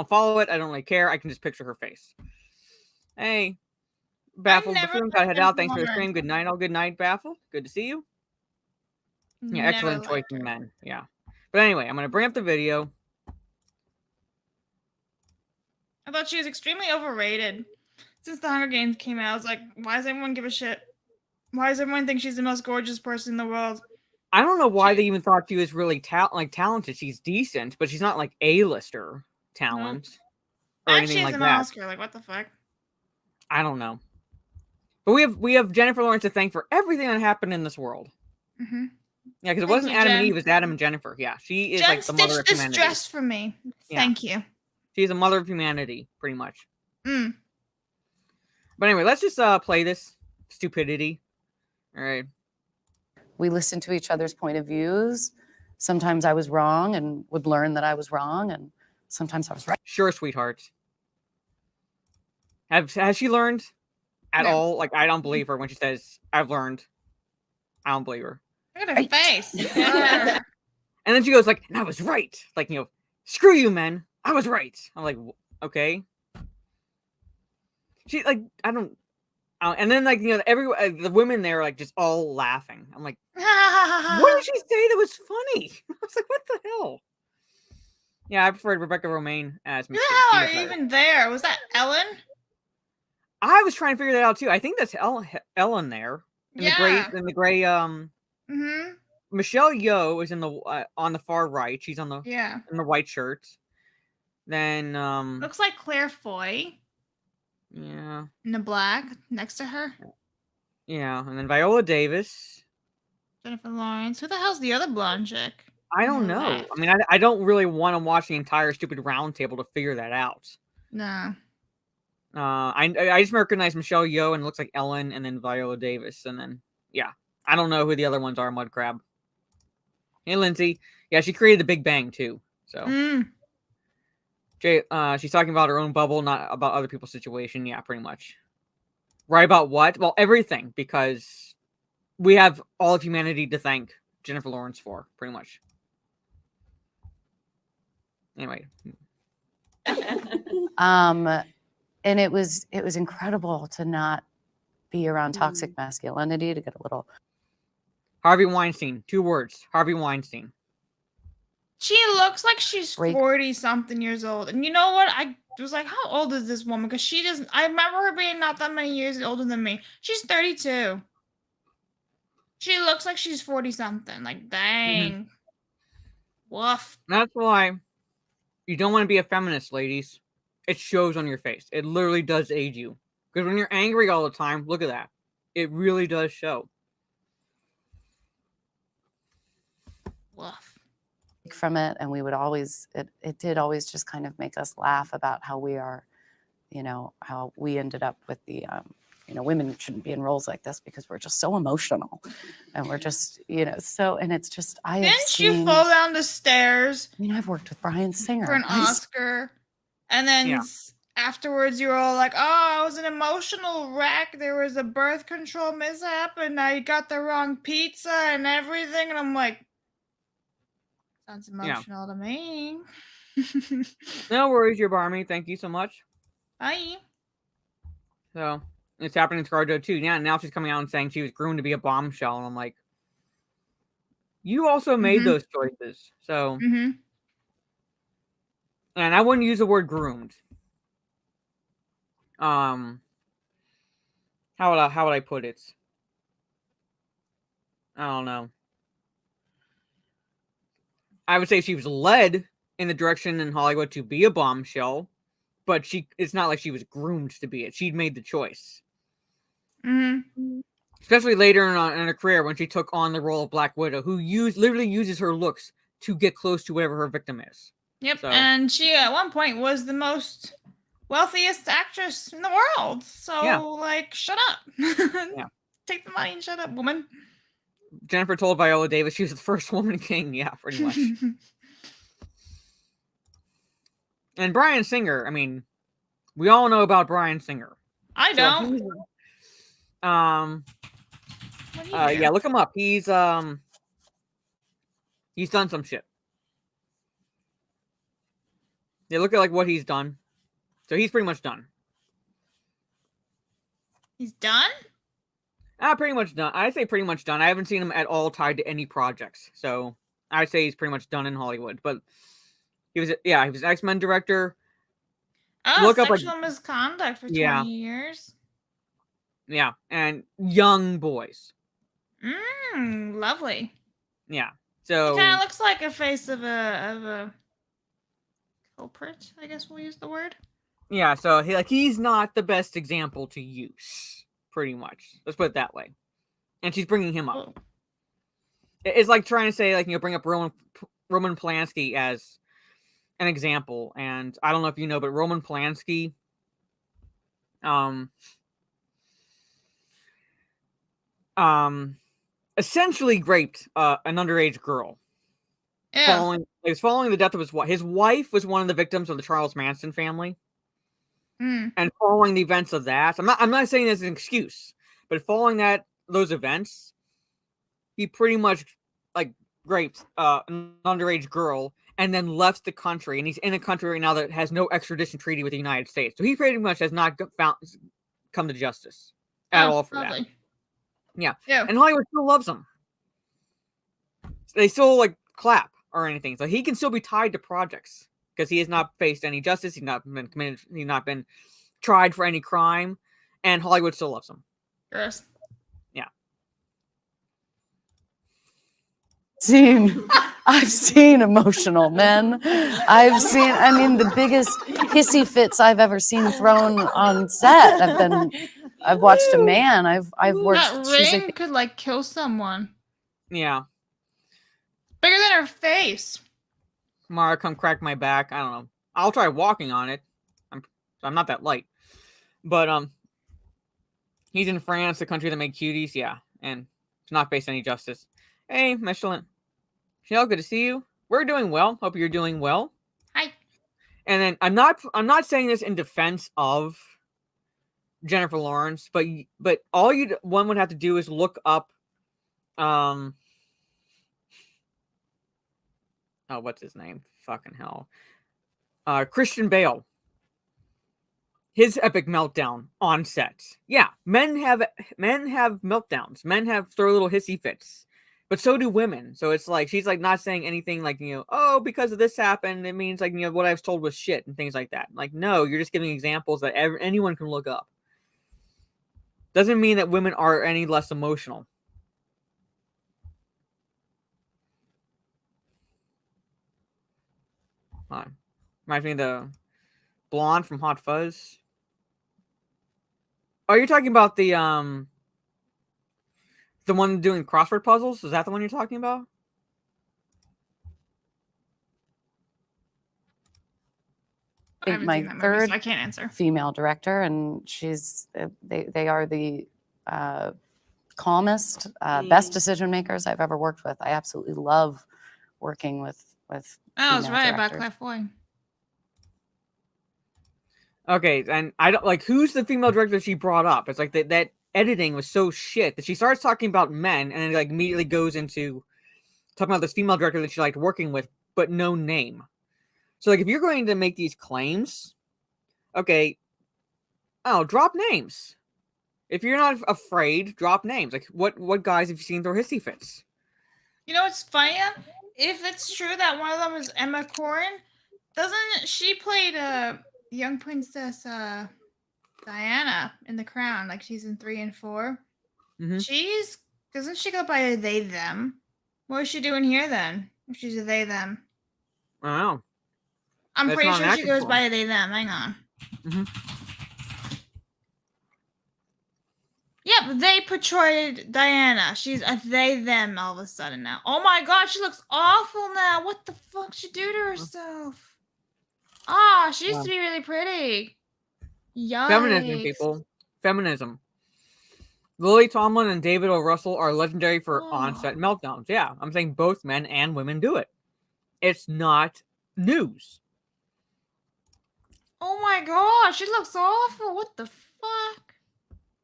follow it. I don't really care. I can just picture her face. Hey, Baffled Buffoon. Gotta head out. Thanks for the stream. Good night, all. Good night, Baffled. Good to see you. Yeah, excellent choice in men. Yeah. But anyway, I'm going to bring up the video. I thought she was extremely overrated. Since the Hunger Games came out, I was like, why does everyone give a shit? Why does everyone think she's the most gorgeous person in the world? I don't know why they even thought she was really talented. She's decent, but she's not like A-lister talent or anything like that. Oscar. Like, what the fuck? I don't know. But we have Jennifer Lawrence to thank for everything that happened in this world. Mm-hmm. Yeah, because it wasn't Adam and Eve, it was Adam and Jennifer. Yeah, she is like the mother of humanity. Jen stitched this dress for me. Thank you. She's a mother of humanity, pretty much. Mm. But anyway, let's just play this stupidity. All right. We listened to each other's point of views. Sometimes I was wrong and would learn that I was wrong, and sometimes I was right. Sure, sweetheart. Has she learned at all? Like, I don't believe her when she says, I've learned. I don't believe her. Look at her face. And then she goes like, and I was right. Like, screw you, men. I was right. I'm like, okay. She like, I don't. And then like the women there are like just all laughing. I'm like, what did she say that was funny? I was like, what the hell? Yeah, I preferred Rebecca Romaine as Who the hell are you even there? Was that Ellen? I was trying to figure that out too. I think that's Ellen there in the gray. Mm-hmm. Michelle Yeoh is in the on the far right. She's on the in the white shirt. Then looks like Claire Foy. Yeah. In the black next to her. Yeah, and then Viola Davis. Jennifer Lawrence. Who the hell's the other blonde chick? I don't know. Left? I mean, I don't really want to watch the entire stupid round table to figure that out. No. I just recognize Michelle Yeoh and it looks like Ellen and then Viola Davis. And then, yeah. I don't know who the other ones are, Mudcrab. Hey, Lindsay. Yeah, she created the Big Bang, too. So. She's talking about her own bubble, not about other people's situation. Yeah, pretty much. Right about what? Well, everything, because we have all of humanity to thank Jennifer Lawrence for, pretty much. Anyway. And it was incredible to not be around toxic masculinity, to get a little. Harvey Weinstein. 2 words. Harvey Weinstein. She looks like she's Break- 40 something years old. And you know what? I was like, how old is this woman? Because she doesn't, I remember her being not that many years older than me. She's 32. She looks like she's 40 something. Like, dang. Woof. That's why you don't want to be a feminist, ladies. It shows on your face. It literally does age you. Because when you're angry all the time, look at that. It really does show. Woof. from it, and we would always it did always just kind of make us laugh about how we are, how we ended up with the women shouldn't be in roles like this because we're just so emotional and we're just so, and it's just Didn't you fall down the stairs I've worked with Bryan Singer for an Oscar, and then afterwards you were all like, oh, I was an emotional wreck, there was a birth control mishap and I got the wrong pizza and everything, and I'm like, sounds emotional to me. No worries, you're Barmy. Thank you so much. Bye. So it's happening to Scarjo too. Yeah, now she's coming out and saying she was groomed to be a bombshell, and I'm like, you also made those choices. So, and I wouldn't use the word groomed. How would I put it? I don't know. I would say she was led in the direction in Hollywood to be a bombshell, but it's not like she was groomed to be it. She'd made the choice. Especially later in her career when she took on the role of Black Widow, who literally uses her looks to get close to whatever her victim is. Yep, So. and she at one point was the most wealthiest actress in the world. So, like, shut up. Take the money and shut up, woman. Jennifer told Viola Davis she was the first woman king. Yeah, pretty much. And Bryan Singer, I mean, we all know about Bryan Singer. I don't. Yeah, look him up. He's done some shit. Yeah, look at like what he's done. So he's pretty much done. He's done? Pretty much done. I'd say pretty much done. I haven't seen him at all tied to any projects. So I'd say he's pretty much done in Hollywood. But he was X-Men director. Oh, look sexual misconduct for 20 years. Yeah, and Young Boys. Lovely. Yeah. So he kind of looks like a face of a culprit, I guess we'll use the word. Yeah, so he's not the best example to use, pretty much. Let's put it that way. And she's bringing him up. Oh. It's like trying to say, bring up Roman Polanski as an example. And I don't know if you know, but Roman Polanski, essentially raped an underage girl. Yeah. Following the death of his wife. His wife was one of the victims of the Charles Manson family. And following the events of that, I'm not saying this as an excuse, but following those events, he pretty much raped an underage girl and then left the country, and he's in a country right now that has no extradition treaty with the United States. So he pretty much has not come to justice at all for that. Yeah. And Hollywood still loves him. They still clap or anything. So he can still be tied to projects because he has not faced any justice. He's not been committed. He's not been tried for any crime, and Hollywood still loves him. Yes. Yeah. I've seen emotional men. I mean, the biggest hissy fits I've ever seen thrown on set. I've watched a man. I've worked. That ring could kill someone. Yeah. Bigger than her face. Mara, come crack my back. I don't know. I'll try walking on it. I'm not that light. But he's in France, the country that made cuties. Yeah, and it's not faced any justice. Hey, Michelin. Michelle, good to see you. We're doing well. Hope you're doing well. Hi. And then I'm not saying this in defense of Jennifer Lawrence, but all one would have to do is look up what's his name? Fucking hell. Christian Bale. His epic meltdown on set. Yeah, men have meltdowns. Men have throw little hissy fits. But so do women. So it's like she's like not saying anything like, oh, because of this happened, it means like, what I was told was shit and things like that. Like, no, you're just giving examples that anyone can look up. Doesn't mean that women are any less emotional. Reminds me of the blonde from Hot Fuzz. Oh, you're talking about the one doing crossword puzzles? Is that the one you're talking about? I think my third I can't answer. Female director, and she's they are the calmest, best decision makers I've ever worked with. I absolutely love working with. Oh, I was right about Claire Foy. Okay, and I don't like who's the female director she brought up. It's like that editing was so shit that she starts talking about men and then like immediately goes into talking about this female director that she liked working with, but no name. So like if you're going to make these claims, okay, drop names. If you're not afraid, drop names. Like what guys have you seen throw hissy fits? You know what's funny? If it's true that one of them is Emma Corrin, doesn't she played young princess Diana in The Crown, like season 3 and 4? Mm-hmm. Doesn't she go by a they them? What is she doing here then? If she's a they them, I don't know. I'm That's pretty sure she goes by a they them. Hang on. Mm-hmm. Yeah, but they portrayed Diana. She's a they them all of a sudden now. Oh my god, she looks awful now. What the fuck she do to herself? She used to be really pretty. Yikes. Feminism, people. Feminism. Lily Tomlin and David O. Russell are legendary for on-set meltdowns. Yeah, I'm saying both men and women do it. It's not news. Oh my gosh, she looks awful. What the fuck?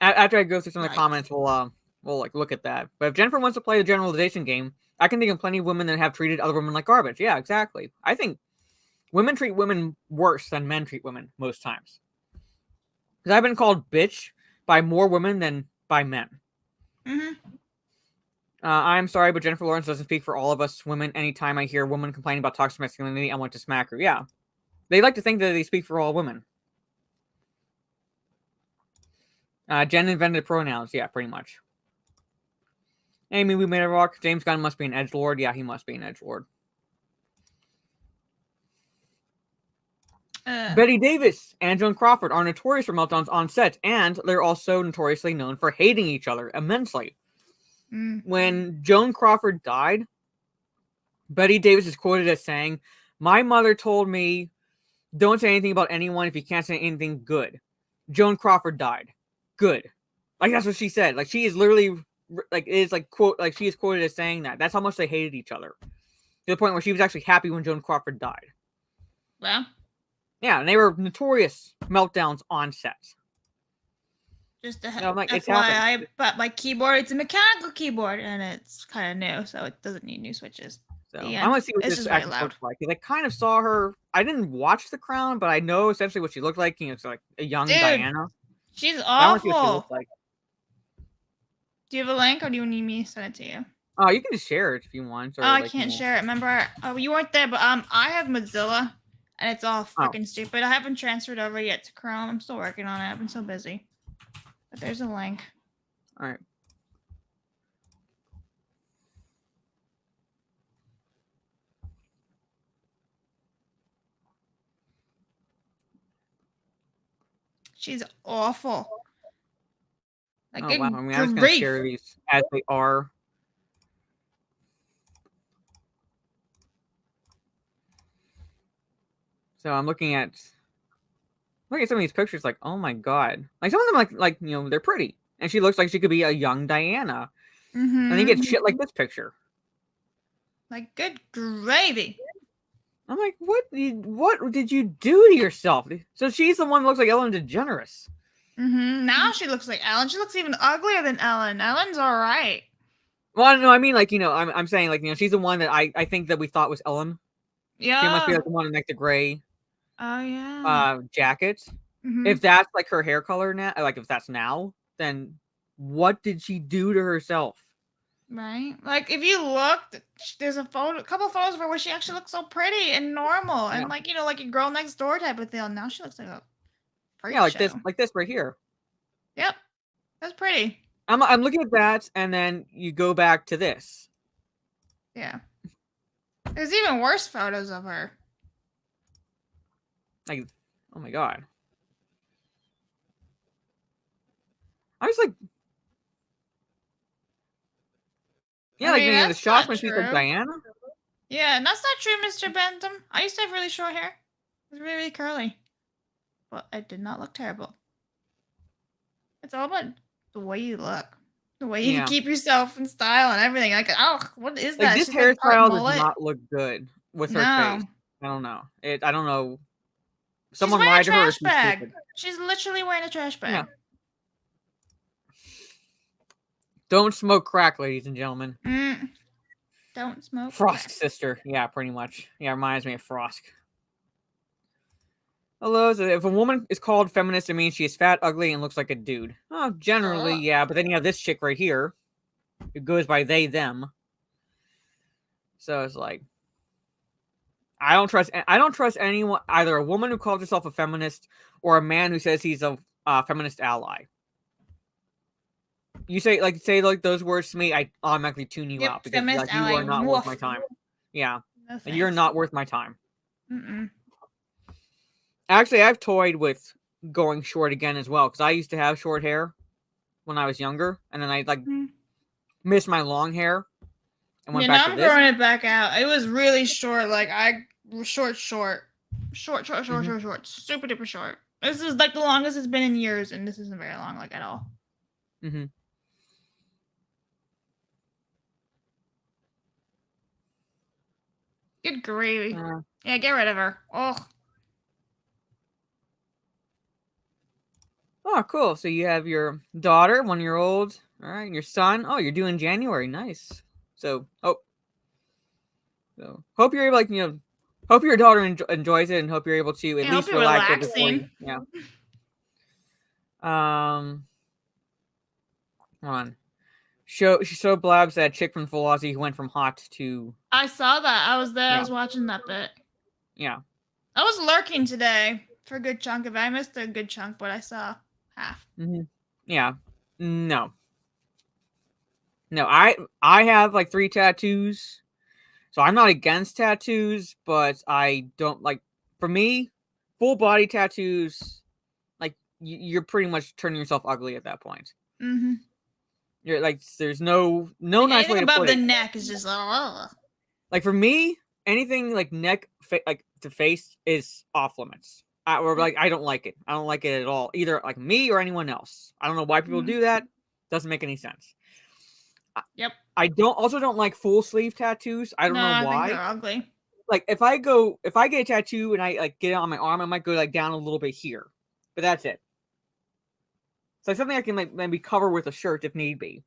After I go through some of the comments, we'll like look at that. But if Jennifer wants to play the generalization game, I can think of plenty of women that have treated other women like garbage. Yeah, exactly. I think women treat women worse than men treat women most times. Because I've been called bitch by more women than by men. Mm-hmm. I'm sorry, but Jennifer Lawrence doesn't speak for all of us women. Anytime I hear a woman complaining about toxic masculinity, I want to smack her. Yeah. They like to think that they speak for all women. Jen invented pronouns. Yeah, pretty much. Amy, we made a rock. James Gunn must be an edgelord. Yeah, he must be an edgelord. Betty Davis and Joan Crawford are notorious for meltdowns on set, and they're also notoriously known for hating each other immensely. Mm-hmm. When Joan Crawford died, Betty Davis is quoted as saying, "My mother told me, don't say anything about anyone if you can't say anything good. Joan Crawford died. Good." Like, that's what she said. Like, she is literally, like, it is like, quote, like, she is quoted as saying that. That's how much they hated each other. To the point where she was actually happy when Joan Crawford died. Well. Yeah, and they were notorious meltdowns on set. Just a FYI, but my keyboard, it's a mechanical keyboard, and it's kind of new, so it doesn't need new switches. So I want to see what this actress looks like. I kind of saw her. I didn't watch The Crown, but I know essentially what she looked like. It's like a young Diana. She's awful. I want to see what she looks like. Do you have a link, or do you need me to send it to you? Oh, you can just share it if you want. Or I can't share it. Remember, you weren't there, but I have Mozilla, and it's all freaking stupid. I haven't transferred over yet to Chrome. I'm still working on it. I've been so busy. But there's a link. All right. She's awful. Like, oh, wow. I mean, I was going to share these as they are. So I'm looking at some of these pictures, like, oh my god. Like, some of them, like they're pretty. And she looks like she could be a young Diana. Mm-hmm. And then you get shit like this picture. Like, good gravy. I'm like, what did you do to yourself? So she's the one that looks like Ellen DeGeneres. Mm-hmm. Now she looks like Ellen. She looks even uglier than Ellen. Ellen's all right. Well, no, I mean, like, I'm saying, like, she's the one that I think that we thought was Ellen. Yeah. She must be like the one in like the gray. Oh yeah. Jacket. Mm-hmm. If that's like her hair color now, like if that's now, then what did she do to herself? Right? Like if you look, there's a couple photos of her where she actually looks so pretty and normal, and Yeah. like like a girl next door type of thing. Now she looks like a freak Yeah, like show. this right here. Yep, that's pretty. I'm looking at that, and then you go back to this. Yeah. There's even worse photos of her. Like, oh my god. I was like, yeah, I mean, the that's shots not when she's like true. Diana. Yeah, and that's not true, Mr. Bentham. I used to have really short hair. It was really, really curly. But it did not look terrible. It's all about the way you look. The way you Yeah. keep yourself in style and everything. Like, oh, what is Like that? this She's like part hairstyle does mullet. not look good with her No. face. I don't know. I don't know. She's Someone wearing a lied to her. Or trash she's bag. stupid. She's literally wearing a trash bag. Yeah. Don't smoke crack, ladies and gentlemen. Don't smoke Frost crack. sister. Yeah, pretty much. Yeah, reminds me of Frost. Hello. So if a woman is called feminist, it means she is fat, ugly, and looks like a dude. Oh, generally, yeah. But then you have this chick right here, who goes by they, them. So it's like, I don't trust anyone, either a woman who calls herself a feminist or a man who says he's a feminist ally. You say those words to me, I automatically tune you out because feminist you ally. are not worth my time. Yeah, No you're thanks. not worth my time. Mm-mm. Actually, I've toyed with going short again as well because I used to have short hair when I was younger, and then I missed my long hair and went back now to I'm this. growing it back out. It was really short. Like short, super duper short. This is like the longest it's been in years, and this isn't very long, like at all. Mm-hmm. Good gravy. Yeah, get rid of her. Oh, cool. So you have your daughter, 1-year-old. All right, and your son. Oh, you're due in January. Nice. So, hope you're able, hope your daughter enjoys it, and hope you're able to at least relax it before you. Yeah. Hold on. She so blabs that chick from Full Aussie who went from hot to. I saw that. I was there. Yeah. I was watching that bit. Yeah. I was lurking today for a good chunk of it. I missed a good chunk, but I saw half. Mm-hmm. Yeah. No. I have like 3 tattoos, so I'm not against tattoos, but I don't like. For me, full body tattoos, like you're pretty much turning yourself ugly at that point. Mm-hmm. You're like, there's no Like, nice way to above put the it. neck is just Like for me, anything like neck, like to face is off limits. Or like I don't like it. I don't like it at all. Either like me or anyone else. I don't know why people do that. Doesn't make any sense. Yep. I don't like full sleeve tattoos. I don't know why. I think they're ugly. Like if I get a tattoo and I like get it on my arm, I might go like down a little bit here, but that's it. So something I can like maybe cover with a shirt if need be.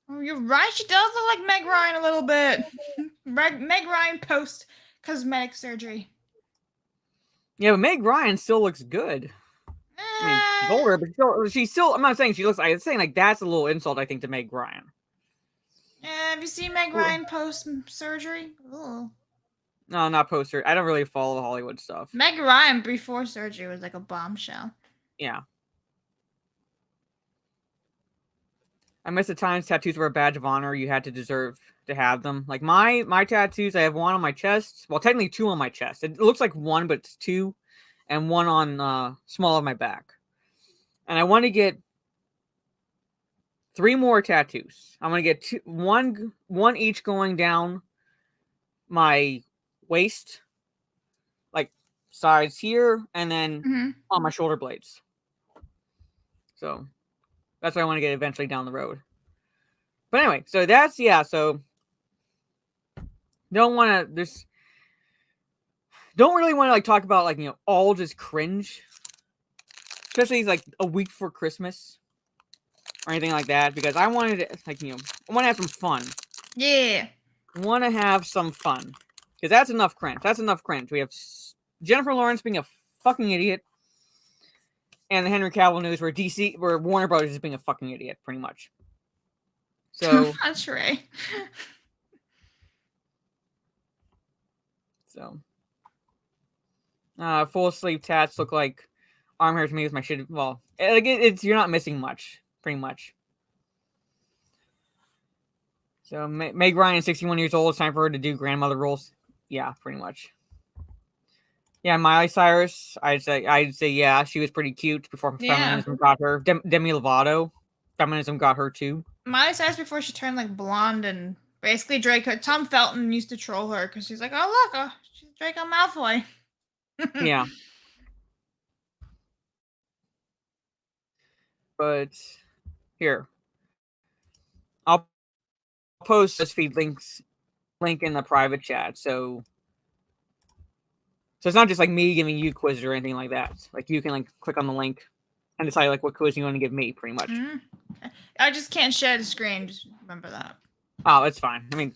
Oh, you're right. She does look like Meg Ryan a little bit. Meg Ryan post cosmetic surgery. Yeah, but Meg Ryan still looks good. I mean, she's older, but she's still. I'm not saying she looks. I'm saying like that's a little insult, I think, to Meg Ryan. Have you seen Meg Ryan post surgery? Ugh. No, not poster. I don't really follow the Hollywood stuff. Meg Ryan before surgery was like a bombshell. Yeah. I miss the times tattoos were a badge of honor. You had to deserve to have them. Like my tattoos, I have 1 on my chest. Well, technically 2 on my chest. It looks like 1, but it's 2, and 1 on small of my back. And I want to get 3 more tattoos. I'm gonna get 2, one each going down my waist, like sides here, and then on my shoulder blades. So that's what I want to get eventually down the road. But anyway, so that's so don't really want to like talk about like all just cringe, especially like a week before Christmas or anything like that, because I wanted to like I want to have some fun. Yeah. Want to have some fun because that's enough cringe. That's enough cringe. We have Jennifer Lawrence being a fucking idiot, and the Henry Cavill news where Warner Brothers is being a fucking idiot, pretty much. So, Lingerie. so full sleeve tats look like arm hair to me with my shit. Well, it's you're not missing much, pretty much. So Meg Ryan, 61 years old. It's time for her to do grandmother roles. Yeah, pretty much. Yeah, Miley Cyrus. I'd say yeah, she was pretty cute before feminism got her. Demi Lovato, feminism got her too. Miley Cyrus before she turned like blonde and basically Draco. Tom Felton used to troll her because she's like, oh look, she's Draco Malfoy. Yeah. But here, I'll post this feed link in the private chat. So it's not just like me giving you quizzes or anything like that. Like you can like click on the link and decide like what quiz you want to give me, pretty much. I just can't share the screen. Just remember that. Oh, it's fine. I mean,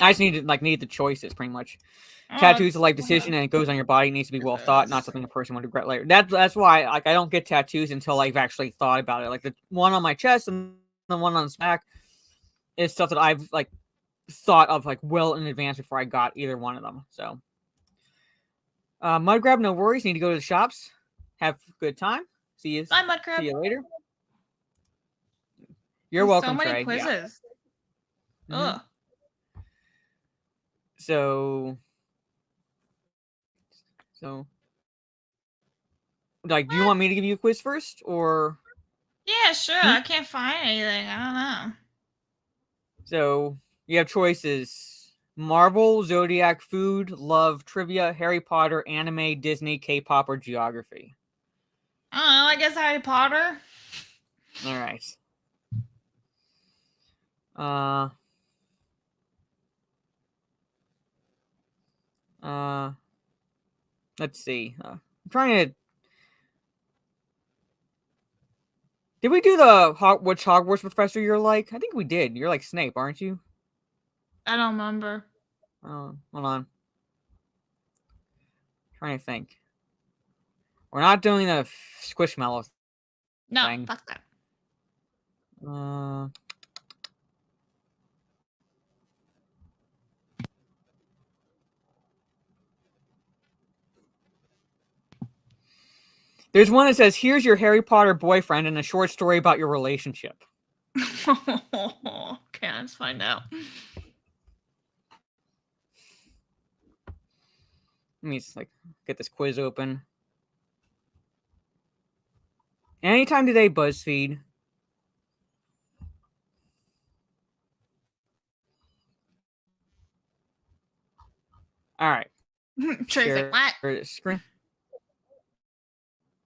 I just need the choices, pretty much. Tattoos a life decision, and it goes on your body. It needs to be well thought, not something a person would regret later. That's why like I don't get tattoos until I've actually thought about it. Like the one on my chest and the one on the back is stuff that I've like thought of like well in advance before I got either one of them. So, Mud Grab, no worries. Need to go to the shops. Have a good time. See you. Bye, Mud Crab. See you later. You're welcome, So many Trey. quizzes. Yeah. Ugh. So, like, do you want me to give you a quiz first, or? Yeah, sure. I can't find anything. I don't know. So you have choices: Marvel, Zodiac, food, love, trivia, Harry Potter, anime, Disney, K-pop, or geography. I don't know. I guess Harry Potter. All right. Let's see. I'm trying to. Did we do the which Hogwarts professor you're like? I think we did. You're like Snape, aren't you? I don't remember. Hold on. Trying to think. We're not doing the Squishmallow thing. Fuck that. There's one that says, "Here's your Harry Potter boyfriend and a short story about your relationship." Okay, let's find out. Let me just, like, get this quiz open. Anytime today, BuzzFeed. All right. Trey's like, what? Screen.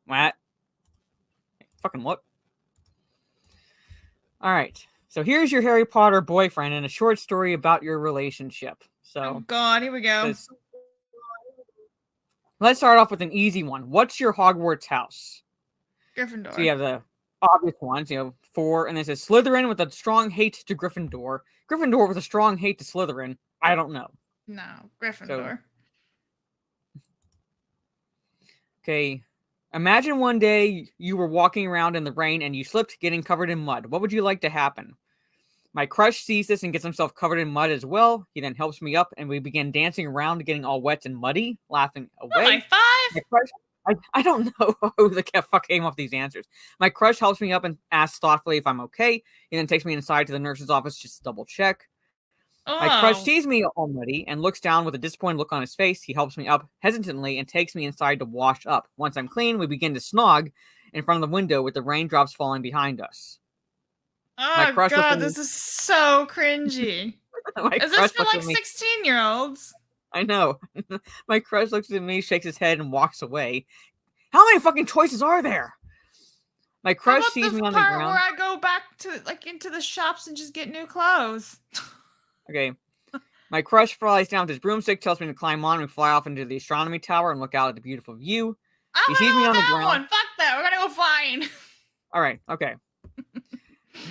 What? Fucking what? All right. So here's your Harry Potter boyfriend and a short story about your relationship. So, oh God, here we go. Let's start off with an easy one. What's your Hogwarts house? Gryffindor. So you have the obvious ones, 4, and this is Slytherin with a strong hate to Gryffindor. Gryffindor with a strong hate to Slytherin. I don't know. No, Gryffindor. Okay. Imagine one day you were walking around in the rain and you slipped, getting covered in mud. What would you like to happen? My crush sees this and gets himself covered in mud as well. He then helps me up and we begin dancing around, getting all wet and muddy, laughing away. My five? My crush, I don't know who the fuck came up with these answers. My crush helps me up and asks thoughtfully if I'm okay. He then takes me inside to the nurse's office just to double check. My crush sees me all muddy and looks down with a disappointed look on his face. He helps me up hesitantly and takes me inside to wash up. Once I'm clean, we begin to snog in front of the window with the raindrops falling behind us. Oh God, this is so cringy. Is this for like 16-year-olds? I know. My crush looks at me, shakes his head, and walks away. How many fucking choices are there? My crush sees me on the ground. Where I go back to into the shops and just get new clothes. Okay. My crush flies down with his broomstick, tells me to climb on. We fly off into the astronomy tower and look out at the beautiful view. He sees me on the ground. Fuck that. We're gonna go flying. All right. Okay.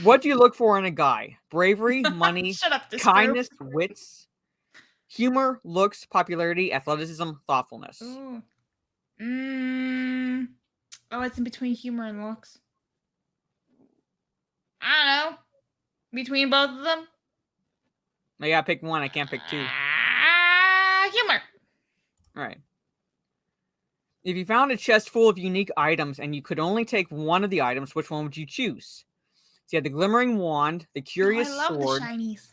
What do you look for in a guy? Bravery, money, kindness, wits, humor, looks, popularity, athleticism, thoughtfulness. Ooh. Oh, it's in between humor and looks. I don't know. Between both of them? I gotta pick one. I can't pick two. Humor. All right. If you found a chest full of unique items and you could only take one of the items, which one would you choose? So you had the glimmering wand, the curious I love sword, the shinies.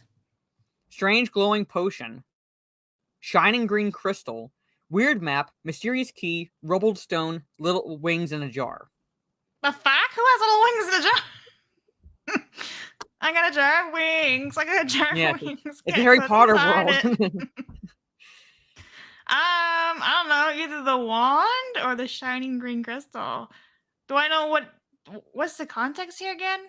strange glowing potion, shining green crystal, weird map, mysterious key, rubbled stone, little wings in a jar. The fuck? Who has little wings in a jar? I got a jar of wings. I got a jar Yeah, of wings. it's a Harry What's Potter inside world. it? I don't know, either the wand or the shining green crystal. Do I know what's the context here again?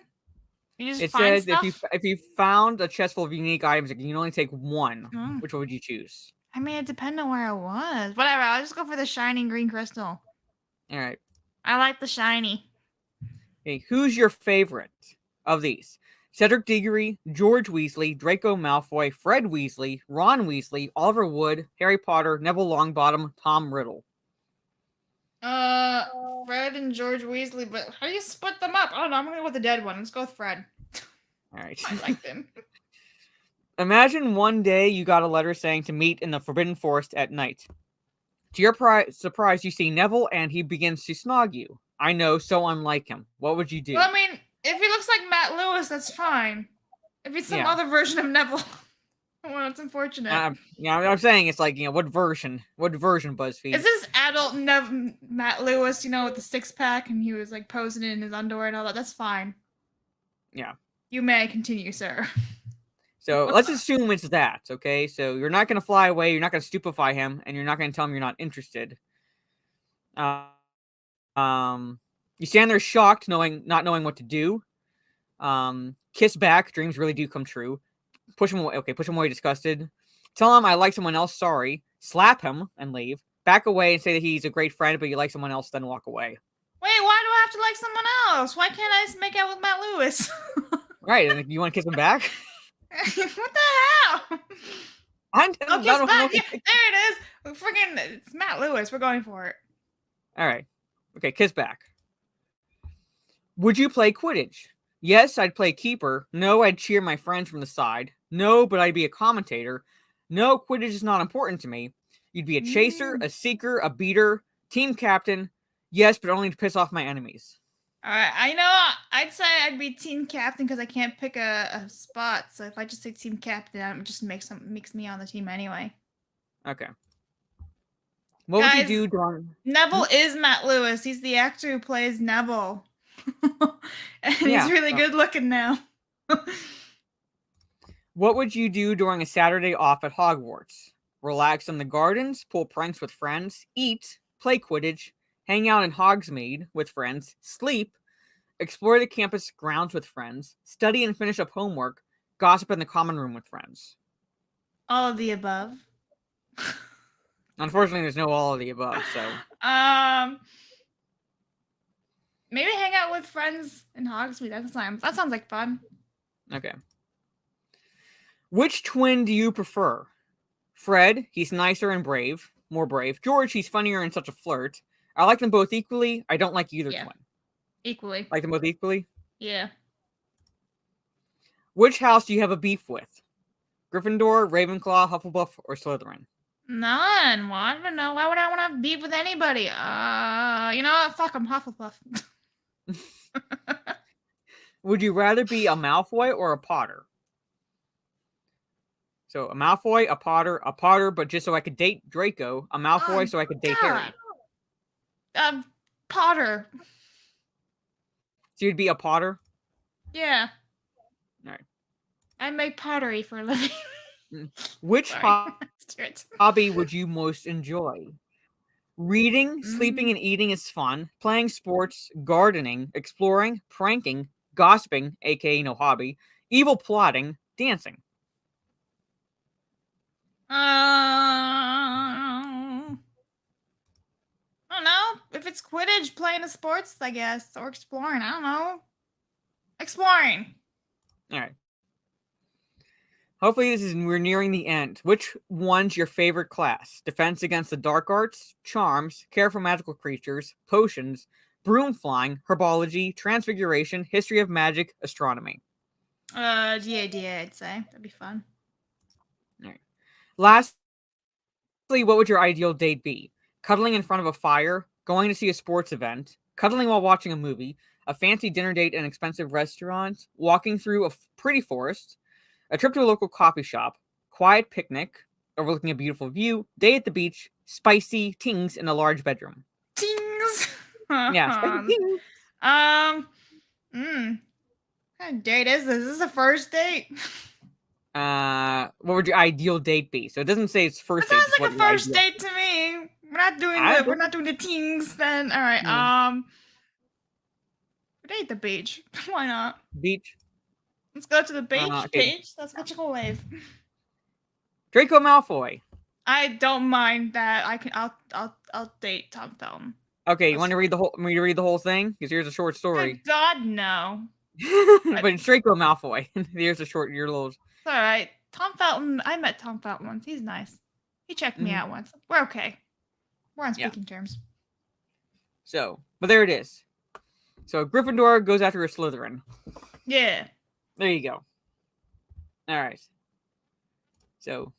You just It find says stuff? if you found a chest full of unique items, you can only take one. Hmm. Which one would you choose? I mean, it depends on where I was. Whatever, I'll just go for the shining green crystal. All right. I like the shiny. Okay, who's your favorite of these? Cedric Diggory, George Weasley, Draco Malfoy, Fred Weasley, Ron Weasley, Oliver Wood, Harry Potter, Neville Longbottom, Tom Riddle. Fred and George Weasley, but how do you split them up? I don't know, I'm gonna go with the dead one. Let's go with Fred. All right. I like them. Imagine one day you got a letter saying to meet in the Forbidden Forest at night. To your surprise, you see Neville and he begins to snog you. I know, so unlike him. What would you do? Well, I mean, if he looks like Matt Lewis, that's fine. If he's some Yeah. other version of Neville, well, it's unfortunate. Yeah, I'm saying it's like, what version? What version, BuzzFeed? Is this adult Matt Lewis, with the six pack and he was like posing in his underwear and all that? That's fine. Yeah. You may continue, sir. So let's assume it's that, okay? So you're not going to fly away, you're not going to stupefy him, and you're not going to tell him you're not interested. You stand there shocked, not knowing what to do. Kiss back, dreams really do come true. Push him away, push him away, disgusted. Tell him I like someone else, sorry. Slap him and leave. Back away and say that he's a great friend, but you like someone else, then walk away. Wait, why do I have to like someone else? Why can't I just make out with Matt Lewis? Right, and you want to kiss him back? What the hell? I Okay, don't know. there it is. Freaking, it's Matt Lewis. We're going for it. All right. Okay, kiss back. Would you play Quidditch? Yes, I'd play keeper. No, I'd cheer my friends from the side. No, but I'd be a commentator. No, Quidditch is not important to me. You'd be a chaser, a seeker, a beater, team captain. Yes, but only to piss off my enemies. All right, I know. I'd say I'd be team captain because I can't pick a spot. So if I just say team captain, it just makes me on the team anyway. Okay. What would you do during... Neville is Matt Lewis. He's the actor who plays Neville. And he's really good looking now. What would you do during a Saturday off at Hogwarts? Relax in the gardens, pull pranks with friends, eat, play Quidditch, hang out in Hogsmeade with friends, sleep, explore the campus grounds with friends, study and finish up homework, gossip in the common room with friends. All of the above. Unfortunately, there's no all of the above, so... Maybe hang out with friends in Hogsmeade. That sounds like fun. Okay. Which twin do you prefer? Fred, he's nicer and more brave. George, he's funnier and such a flirt. I like them both equally. I don't like either twin. Equally. Like them both equally? Yeah. Which house do you have a beef with? Gryffindor, Ravenclaw, Hufflepuff, or Slytherin? None. Well, I don't know. Why would I want to beef with anybody? You know what? Fuck, I'm Hufflepuff. Would you rather be a Malfoy or a Potter? So a Malfoy, a Potter, but just so I could date Draco. A Malfoy so I could date Harry. Potter. So you'd be a Potter? Yeah. All right. I make pottery for a living. Which hobby would you most enjoy? Reading, sleeping, and eating is fun. Playing sports, gardening, exploring, pranking, gossiping, aka no hobby, evil plotting, dancing. I don't know. If it's Quidditch, playing the sports, I guess, or exploring. I don't know. Exploring. All right. Hopefully we're nearing the end. Which one's your favorite class? Defense against the dark arts, charms, care for magical creatures, potions, broom flying, herbology, transfiguration, history of magic, astronomy. Yeah, I'd say that'd be fun. All right. Lastly, what would your ideal date be? Cuddling in front of a fire, going to see a sports event, cuddling while watching a movie, a fancy dinner date at an expensive restaurant, walking through a pretty forest, a trip to a local coffee shop, quiet picnic, overlooking a beautiful view, day at the beach, spicy tings in a large bedroom. Tings. Yeah, spicy tings. What kind of date is this? This is a first date. What would your ideal date be? So it doesn't say it's That first date. sounds Just like what a your first ideal- date to me. We're not doing the tings then. All right. We date the beach. Why not? Beach. Let's go to the beach. Okay. Beach. Let's watch a wave. Draco Malfoy. I don't mind that. I'll date Tom Felton. Okay, you want to read the whole? Me to read the whole thing? Because here's a short story. Good God, no. But it's Draco Malfoy. Here's a short. Your little. It's all right. Tom Felton. I met Tom Felton once. He's nice. He checked me out once. We're okay. We're on speaking terms. So, but there it is. So Gryffindor goes after a Slytherin. Yeah. There you go. All right. So,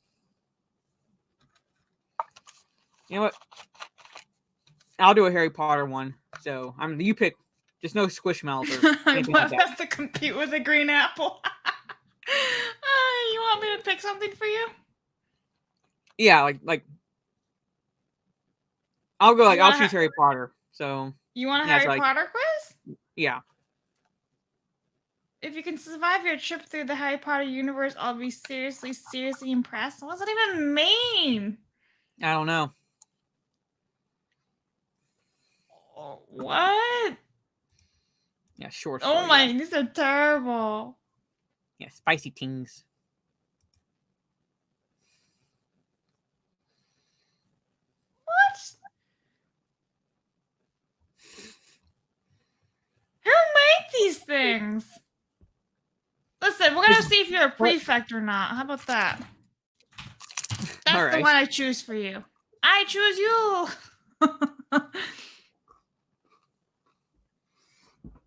you know what? I'll do a Harry Potter one. So you pick. Just no Squishmallows or anything like that. Has to compete with a green apple. You want me to pick something for you? Yeah, like I'll go. Like I'll choose Harry Potter. So you want a yeah, Harry Potter quiz? Yeah. If you can survive your trip through the Harry Potter universe, I'll be seriously impressed. What does that even mean? I don't know. What? Yeah, short. Oh my, these are terrible. Yeah, spicy tings. What? Who made these things? Listen, we're gonna see if you're a prefect or not. How about that? That's the one I choose for you. I choose you.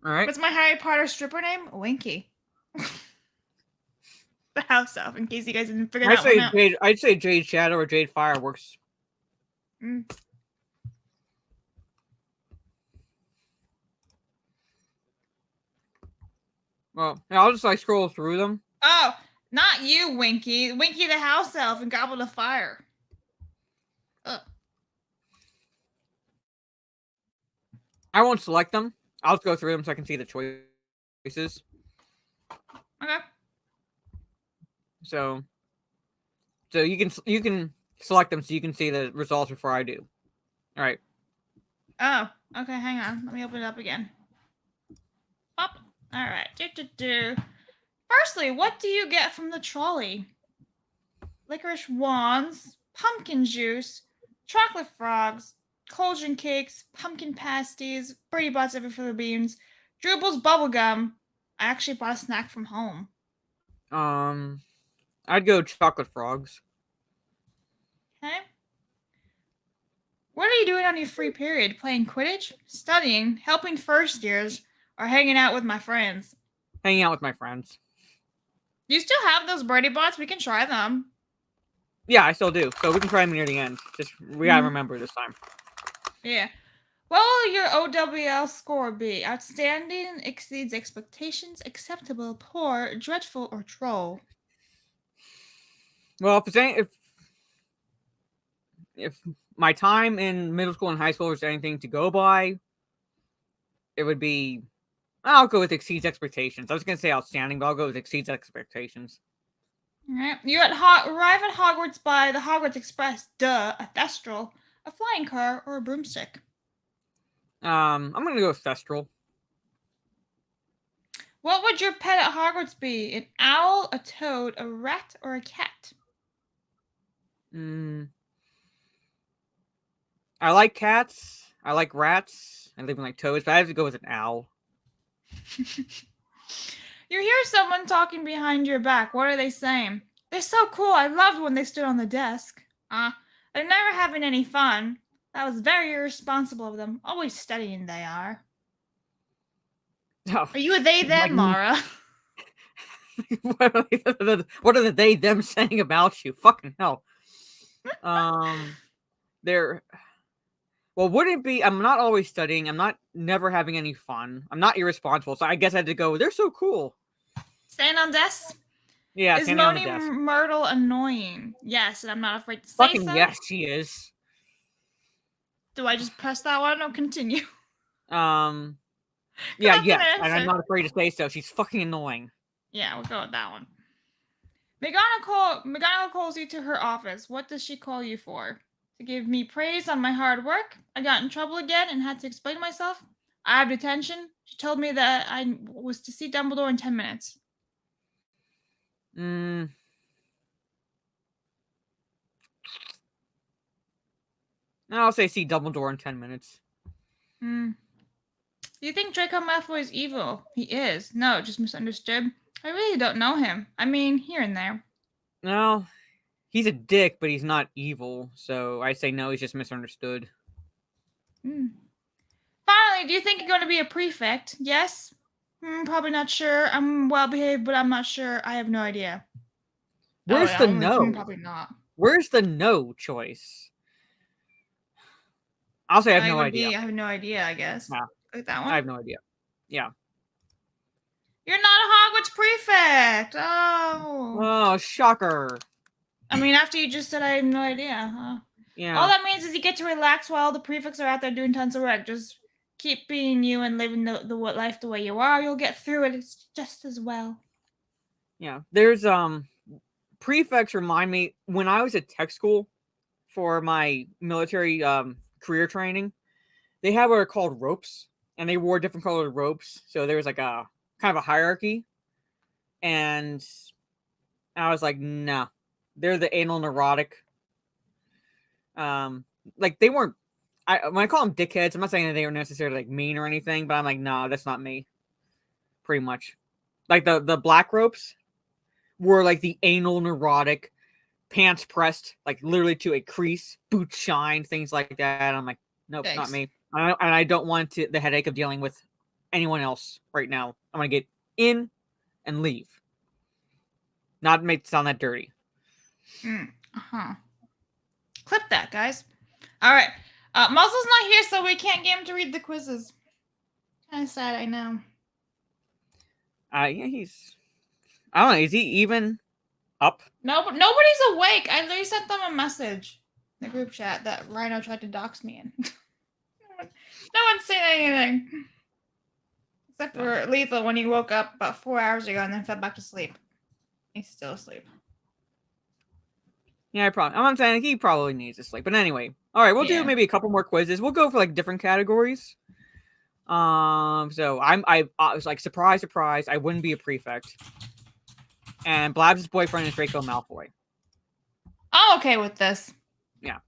All right. What's my Harry Potter stripper name? Winky. The house elf, in case you guys didn't figure that one out. I'd say Jade Shadow or Jade Fireworks. Well, I'll just scroll through them. Oh, not you, Winky. Winky the house elf and Gobble the Fire. Ugh. I won't select them. I'll just go through them so I can see the choices. Okay. So you can select them so you can see the results before I do. All right. Oh, okay. Hang on. Let me open it up again. Pop. All right. Firstly, what do you get from the trolley? Licorice wands, pumpkin juice, chocolate frogs, cauldron cakes, pumpkin pasties, Birdie Bots every flavor beans, Dribbles bubblegum. I actually bought a snack from home. I'd go chocolate frogs. Okay. What are you doing on your free period? Playing Quidditch, studying, helping first years, or hanging out with my friends? Hanging out with my friends. Do you still have those Birdie Bots? We can try them. Yeah, I still do. So we can try them near the end. Just we gotta remember this time. Yeah. What will your OWL score be? Outstanding, exceeds expectations, acceptable, poor, dreadful, or troll? Well, if my time in middle school and high school is anything to go by, it would be. I'll go with exceeds expectations. I was gonna say outstanding, but I'll go with exceeds expectations. All right. You arrive at Hogwarts by the Hogwarts Express. Duh. A Thestral, a flying car, or a broomstick? I'm gonna go with Thestral. What would your pet at Hogwarts be? An owl, a toad, a rat, or a cat? I like cats. I like rats. I even like toads, but I have to go with an owl. You hear someone talking behind your back. What are they saying? They're so cool. I loved when they stood on the desk. They're never having any fun. That was very irresponsible of them. Always studying, they are. Oh, Are you a they, them, Mara? What are the they them saying about you? Fucking hell. They're well, wouldn't it be? I'm not always studying. I'm not never having any fun. I'm not irresponsible. So I guess I had to go. They're so cool. Staying on desk? Yeah, Is standing on the Moni desk. Myrtle annoying? Yes, and I'm not afraid to say Fucking so. yes, she is. Do I just press that one or continue? Yeah, that's yes, an and I'm answer. not afraid to say so. She's fucking annoying. Yeah, we'll go with that one. McGonagall calls you to her office. What does she call you for? To give me praise on my hard work. I got in trouble again and had to explain myself. I have detention. She told me that I was to see Dumbledore in 10 minutes. I'll say see Dumbledore in 10 minutes. Do you think Draco Malfoy is evil? He is. No, just misunderstood. I really don't know him. I mean, here and there. No, he's a dick, but he's not evil. So I say no, he's just misunderstood. Finally, do you think you're going to be a prefect? Yes? Probably not sure. I'm well behaved, but I'm not sure. I have no idea. Where's the no? Probably not. Where's the no choice? I'll say I have no idea. I have no idea, I guess. Yeah. Like that one? I have no idea. Yeah. You're not a Hogwarts prefect! Oh. Oh, shocker. I mean, after you just said I have no idea, huh? Yeah. All that means is you get to relax while the prefects are out there doing tons of work. Just keep being you and living the life the way you are. You'll get through it. It's just as well. Yeah. There's prefects remind me when I was at tech school for my military career training, they had what are called ropes, and they wore different colored ropes. So there was like a kind of a hierarchy, and I was like, nah, they're the anal neurotic. Like they weren't. When I call them dickheads, I'm not saying that they were necessarily like mean or anything, but I'm like, no, that's not me. Pretty much, like the black ropes were like the anal neurotic, pants pressed like literally to a crease, boots shined, things like that. I'm like, nope, Thanks. not me. And I don't want the headache of dealing with anyone else right now. I'm gonna get in and leave. Not make it sound that dirty. Clip that, guys. All right. Muzzle's not here, so we can't get him to read the quizzes. Kind of sad, I know. Yeah, he's. I don't know. Is he even up? No, but nobody's awake. I literally sent them a message in the group chat that Rhino tried to dox me in. no one's saying anything. Except for Lethal when he woke up about 4 hours ago and then fell back to sleep. He's still asleep. Yeah, I'm saying he probably needs to sleep. But anyway, all right, we'll do maybe a couple more quizzes. We'll go for like different categories. So I was like, surprise, I wouldn't be a prefect. And Blabs' boyfriend is Draco Malfoy. I'm okay with this. Yeah.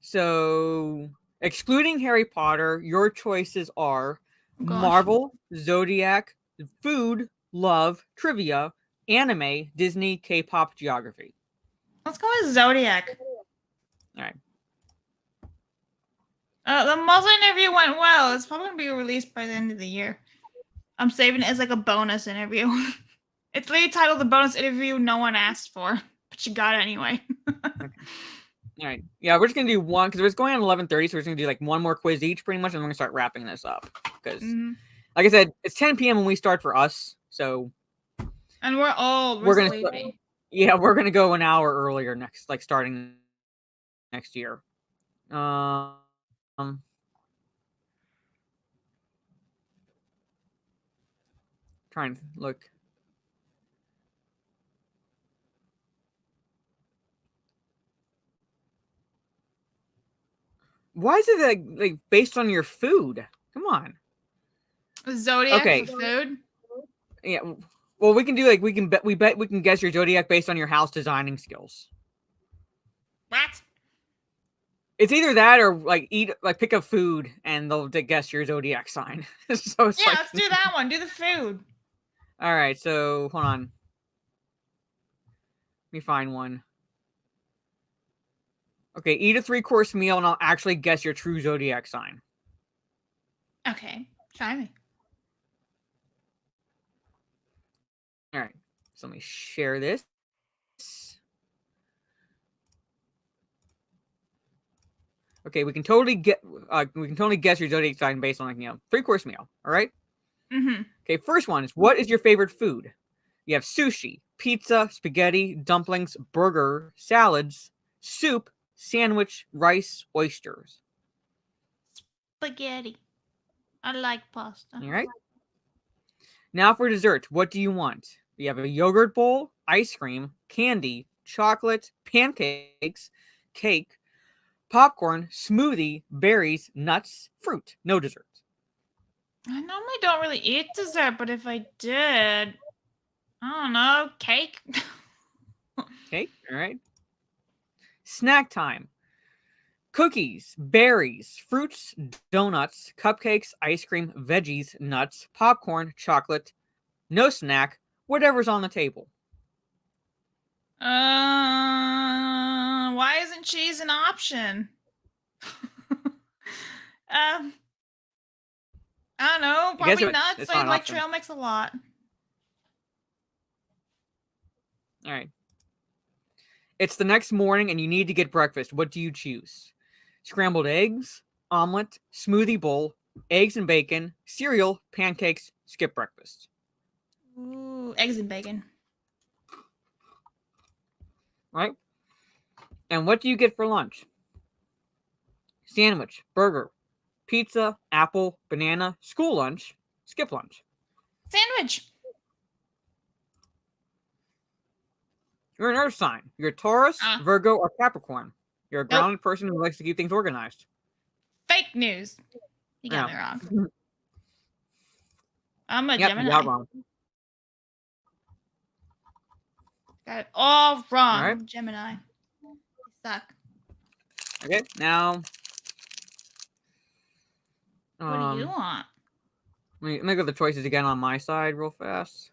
So excluding Harry Potter, your choices are Marvel, Zodiac, food, love, trivia, anime, Disney, K-pop, geography. Let's go with Zodiac. All right. The muzzle interview went well. It's probably going to be released by the end of the year. I'm saving it as like a bonus interview. It's literally titled The Bonus Interview No One Asked For, but you got it anyway. Okay. All right. Yeah, we're just going to do one because it's going on 11:30, so we're just going to do like one more quiz each pretty much, and we're going to start wrapping this up. Because, like I said, it's 10 p.m. when we start for us, so... And we're old. We're sleepy. Yeah, we're going to go an hour earlier starting next year. Trying to look. Why is it like based on your food? Come on. Zodiac for food? Yeah. Well, we can do like we can guess your zodiac based on your house designing skills. What? It's either that or pick a food and they'll guess your zodiac sign. So it's let's do that one. Do the food. All right, so hold on. Let me find one. Okay, eat a 3-course meal and I'll actually guess your true zodiac sign. Okay, try me. All right. So let me share this. Okay, we can totally guess your zodiac sign based on like 3-course meal. All right. Mm-hmm. Okay, first one is, what is your favorite food? You have sushi, pizza, spaghetti, dumplings, burger, salads, soup, sandwich, rice, oysters. Spaghetti. I like pasta. All right. Now for dessert, what do you want? You have a yogurt bowl, ice cream, candy, chocolate, pancakes, cake, popcorn, smoothie, berries, nuts, fruit. No dessert. I normally don't really eat dessert, but if I did, I don't know, cake. Okay, all right. Snack time. Cookies, berries, fruits, donuts, cupcakes, ice cream, veggies, nuts, popcorn, chocolate, no snack, whatever's on the table. Why isn't cheese an option? I don't know. I guess Probably nuts. it's I not an like option. trail mix a lot. All right. It's the next morning and you need to get breakfast. What do you choose? Scrambled eggs, omelet, smoothie bowl, eggs and bacon, cereal, pancakes, skip breakfast. Ooh, eggs and bacon. Right? And what do you get for lunch? Sandwich, burger, pizza, apple, banana, school lunch, skip lunch. Sandwich. You're an earth sign. You're Taurus, Virgo, or Capricorn. You're a grounded person who likes to keep things organized. Fake news. You got me wrong. I'm a Gemini. You got wrong. Got it all wrong. All right. Gemini. You suck. Okay, now. What do you want? Let me go the choices again on my side real fast.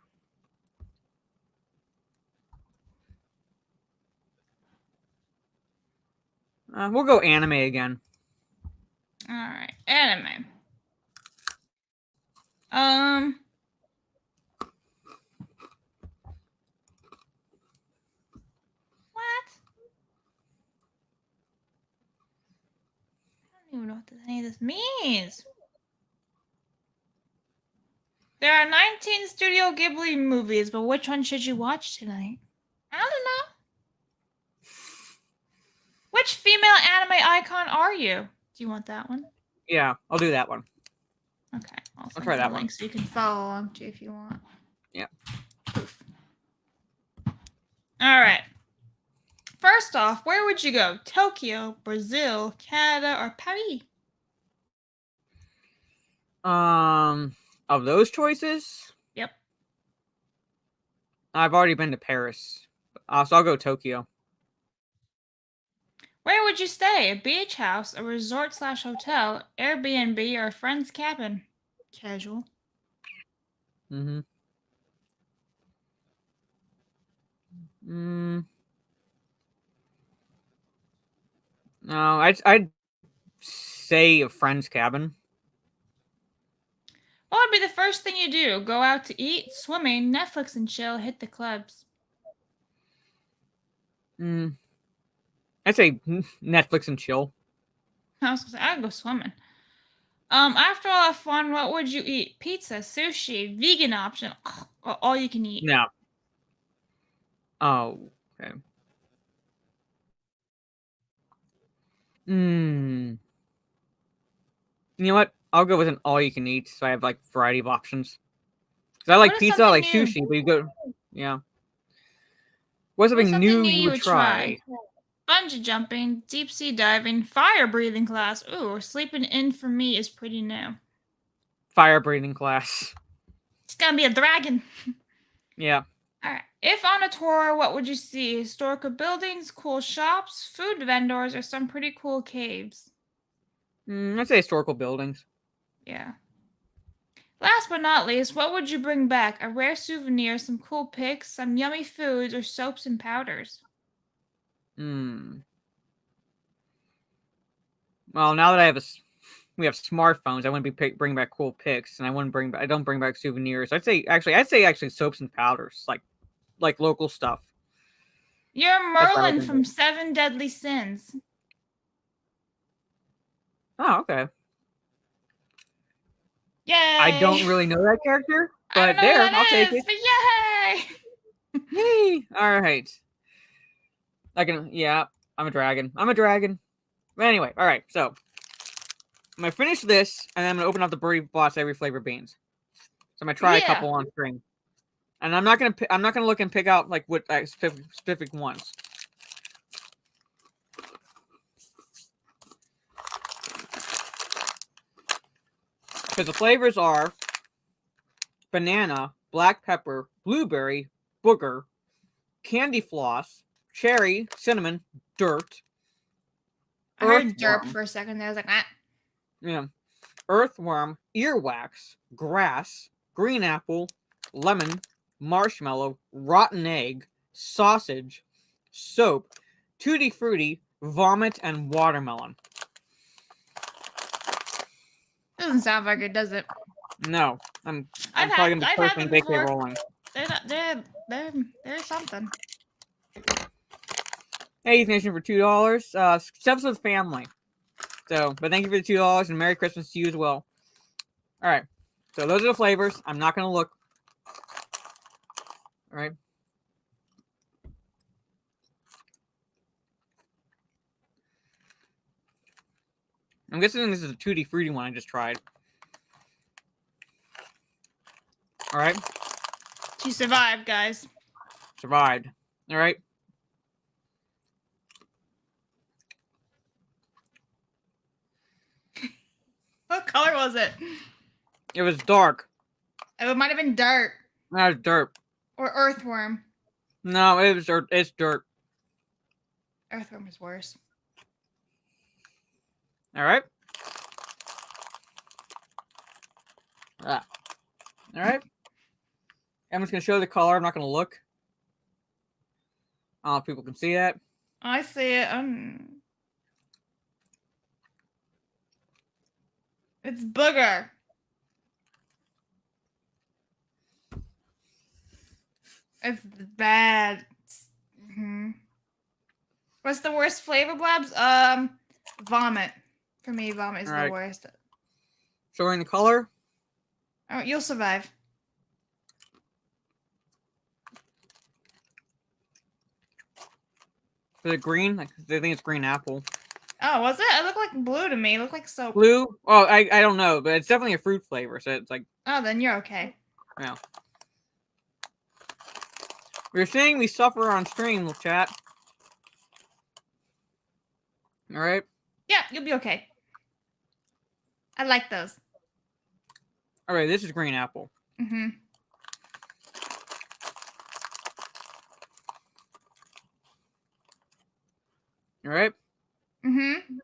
We'll go anime again. All right, anime. What? I don't even know what any of this means. There are 19 Studio Ghibli movies, but which one should you watch tonight? I don't know. Which female anime icon are you? Do you want that one? Yeah, I'll do that one. Okay, I'll try that link one. so you can follow along too if you want. Yeah. Poof. All right. First off, where would you go? Tokyo, Brazil, Canada, or Paris? Of those choices, Yep. I've already been to Paris, so I'll go Tokyo. Where would you stay? A beach house, a resort/hotel, Airbnb, or a friend's cabin? Casual. Mm-hmm. No, I'd say a friend's cabin. What would be the first thing you do? Go out to eat, swimming, Netflix and chill, hit the clubs? I'd say Netflix and chill. I was gonna say I'd go swimming. After all that fun, what would you eat? Pizza, sushi, vegan option, or all you can eat? No. Oh, okay. You know what? I'll go with an all-you-can-eat, so I have like variety of options. Because I like pizza, I like sushi, but you go, yeah. What's something new you would try? Bungee jumping, deep sea diving, fire breathing class. Ooh, or sleeping in for me is pretty new. Fire breathing class. It's gonna be a dragon. Yeah. All right. If on a tour, what would you see? Historical buildings, cool shops, food vendors, or some pretty cool caves? I'd say historical buildings. Yeah. Last but not least, what would you bring back? A rare souvenir, some cool pics, some yummy foods, or soaps and powders? Well, now that we have smartphones, I wouldn't be bring back cool pics, and I don't bring back souvenirs. I'd say actually soaps and powders, like like local stuff. You're That's what I Merlin can from do. Seven Deadly Sins. Oh, okay. Yay! I don't really know that character, I don't but know who there, I'll that take is, it. but yay! Yay! All right. I can. Yeah, I'm a dragon. I'm a dragon. But anyway, all right. So I'm gonna finish this, and then I'm gonna open up the Birdie Boss every flavor beans. So I'm gonna try a Yeah. couple on string, and I'm not gonna look and pick out like what specific ones. Because the flavors are banana, black pepper, blueberry, booger, candy floss, cherry, cinnamon, dirt, I heard derp earthworm, for a second there. I was like, ah. yeah, earthworm, earwax, grass, green apple, lemon, marshmallow, rotten egg, sausage, soap, tutti frutti, vomit, and watermelon. Doesn't sound very good, does it? No, I'm I've probably had gonna be them personally bake before. rolling. They're something. Hey, Nation for $2. Steps with family. So, but thank you for the $2 and Merry Christmas to you as well. All right. So those are the flavors. I'm not gonna look. All right. I'm guessing this is a tutti frutti one I just tried. All right. She survived, guys. Survived. All right. What color was it? It was dark. Oh, it might have been dirt That was dirt. or earthworm. No, it was dirt. It's dirt. Earthworm is worse. All right. All right. I'm just gonna show the color. I'm not gonna look. I don't know if people can see that. I see it. It's booger. It's bad. What's the worst flavor, Blabs? Vomit. For me, vomit is the worst. Showing the color. Oh, you'll survive. Is it green? Like, they think it's green apple. Oh, was it? It looked like blue to me. It looked like soap. Blue? Oh, I don't know, but it's definitely a fruit flavor, so it's like. Oh, then you're okay. Yeah. We're saying we suffer on stream, chat. All right. Yeah, you'll be okay. I like those. All right, this is green apple. Mm-hmm. All right. Mm-hmm.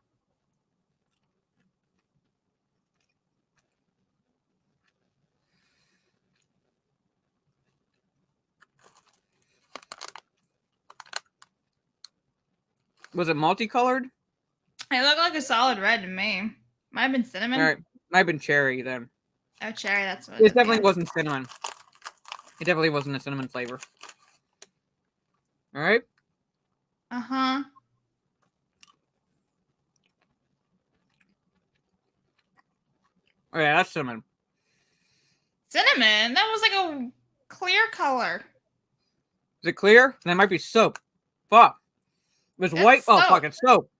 Was it multicolored? It looked like a solid red to me. Might have been cinnamon. All right. Might have been cherry then. Oh, cherry. That's what It definitely wasn't cinnamon. It definitely wasn't a cinnamon flavor. All right. Uh-huh. Oh yeah, that's cinnamon. Cinnamon? That was like a clear color. Is it clear? That might be soap. Fuck. It was That's white. Oh soap. fuck, it's soap.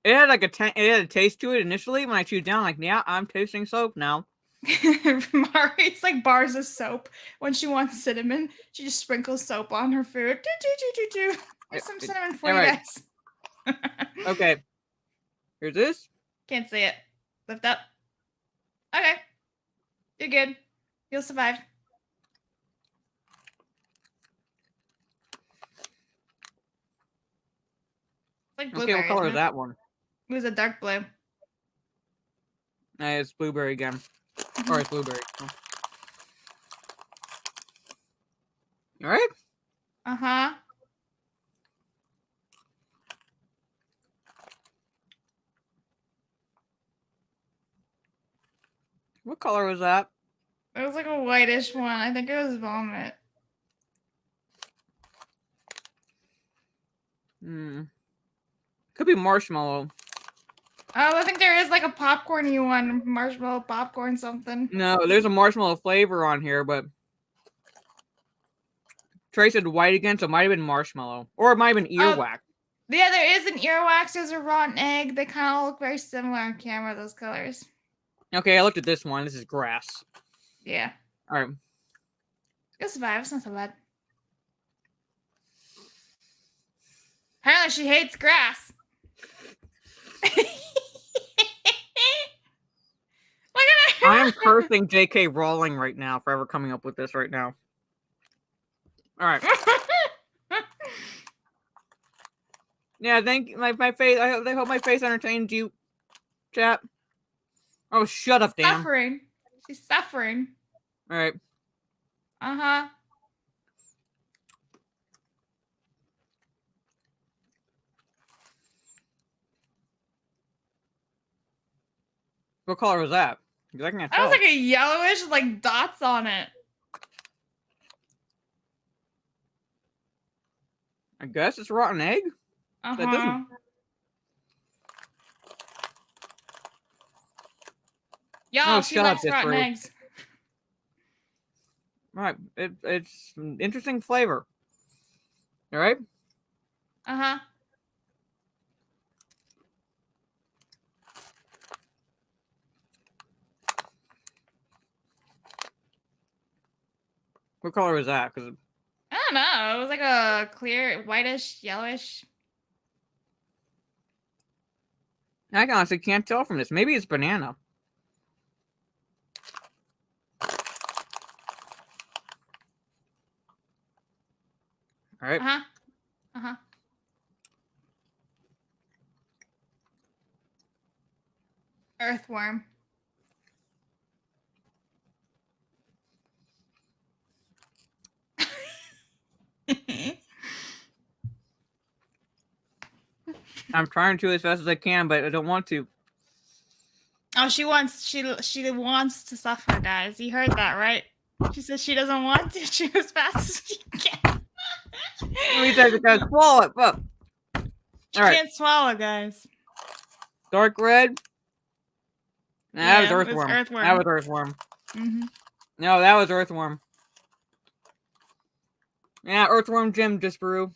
It had like it had a taste to it initially. When I chewed down, like, yeah, I'm tasting soap now. Mari's like bars of soap. When she wants cinnamon, she just sprinkles soap on her food. Here's some cinnamon for you guys. Okay. Here's this. Can't see it. Lift up. Okay. You're good. You'll survive. It's like blueberry. Okay, what color isn't is it? that one? It was a dark blue. It's blueberry again. Or it's blueberry. Oh. All right. Uh-huh. What color was that? It was like a whitish one. I think it was vomit. Could be marshmallow. Oh, I think there is like a popcorny one, marshmallow popcorn something. No, there's a marshmallow flavor on here, but Trey said white again, so it might have been marshmallow. Or it might have been earwax. Yeah, there is an earwax. There's a rotten egg. They kind of look very similar on camera, those colors. Okay, I looked at this one. This is grass. Yeah. All right. It's survive. It's not so bad. Apparently she hates grass. Look at her. I am cursing J.K. Rowling right now for ever coming up with this right now. All right. Yeah, thank my face. I hope my face entertained you, chat. Oh, shut up, damn. Suffering. She's suffering. All right. Uh-huh. What color was that? Because I can't That tell. was like a yellowish, like dots on it. I guess it's rotten egg. Uh-huh. That doesn't. Y'all, Oh, she shut up, likes rotten Disparu. eggs. All right. It's an interesting flavor. All right. Uh-huh. What color was that? Because I don't know. It was like a clear, whitish, yellowish. I honestly can't tell from this. Maybe it's banana. All right. Uh-huh. Uh-huh. Earthworm. I'm trying to as fast as I can, but I don't want to. Oh, she wants to suffer, guys. You heard that, right? She says she doesn't want to chew as fast as she can. Let me take it down. Swallow it. Up. She All right. can't swallow, guys. Dark red. Nah, that was Yeah, it was earthworm. earthworm. That was earthworm. Mm-hmm. No, that was earthworm. Yeah, earthworm Jim Disparu.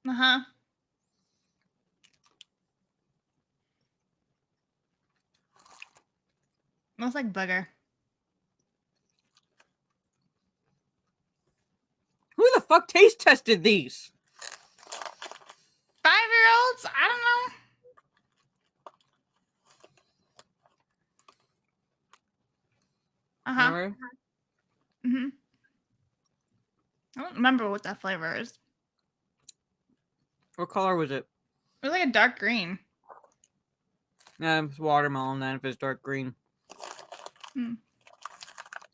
Uh-huh. Looks like booger. Who the fuck taste tested these? 5-year-olds? I don't know. Uh-huh. Alright. Mm-hmm. I don't remember what that flavor is. What color was it? It was like a dark green. It's watermelon then if it's dark green. Hmm.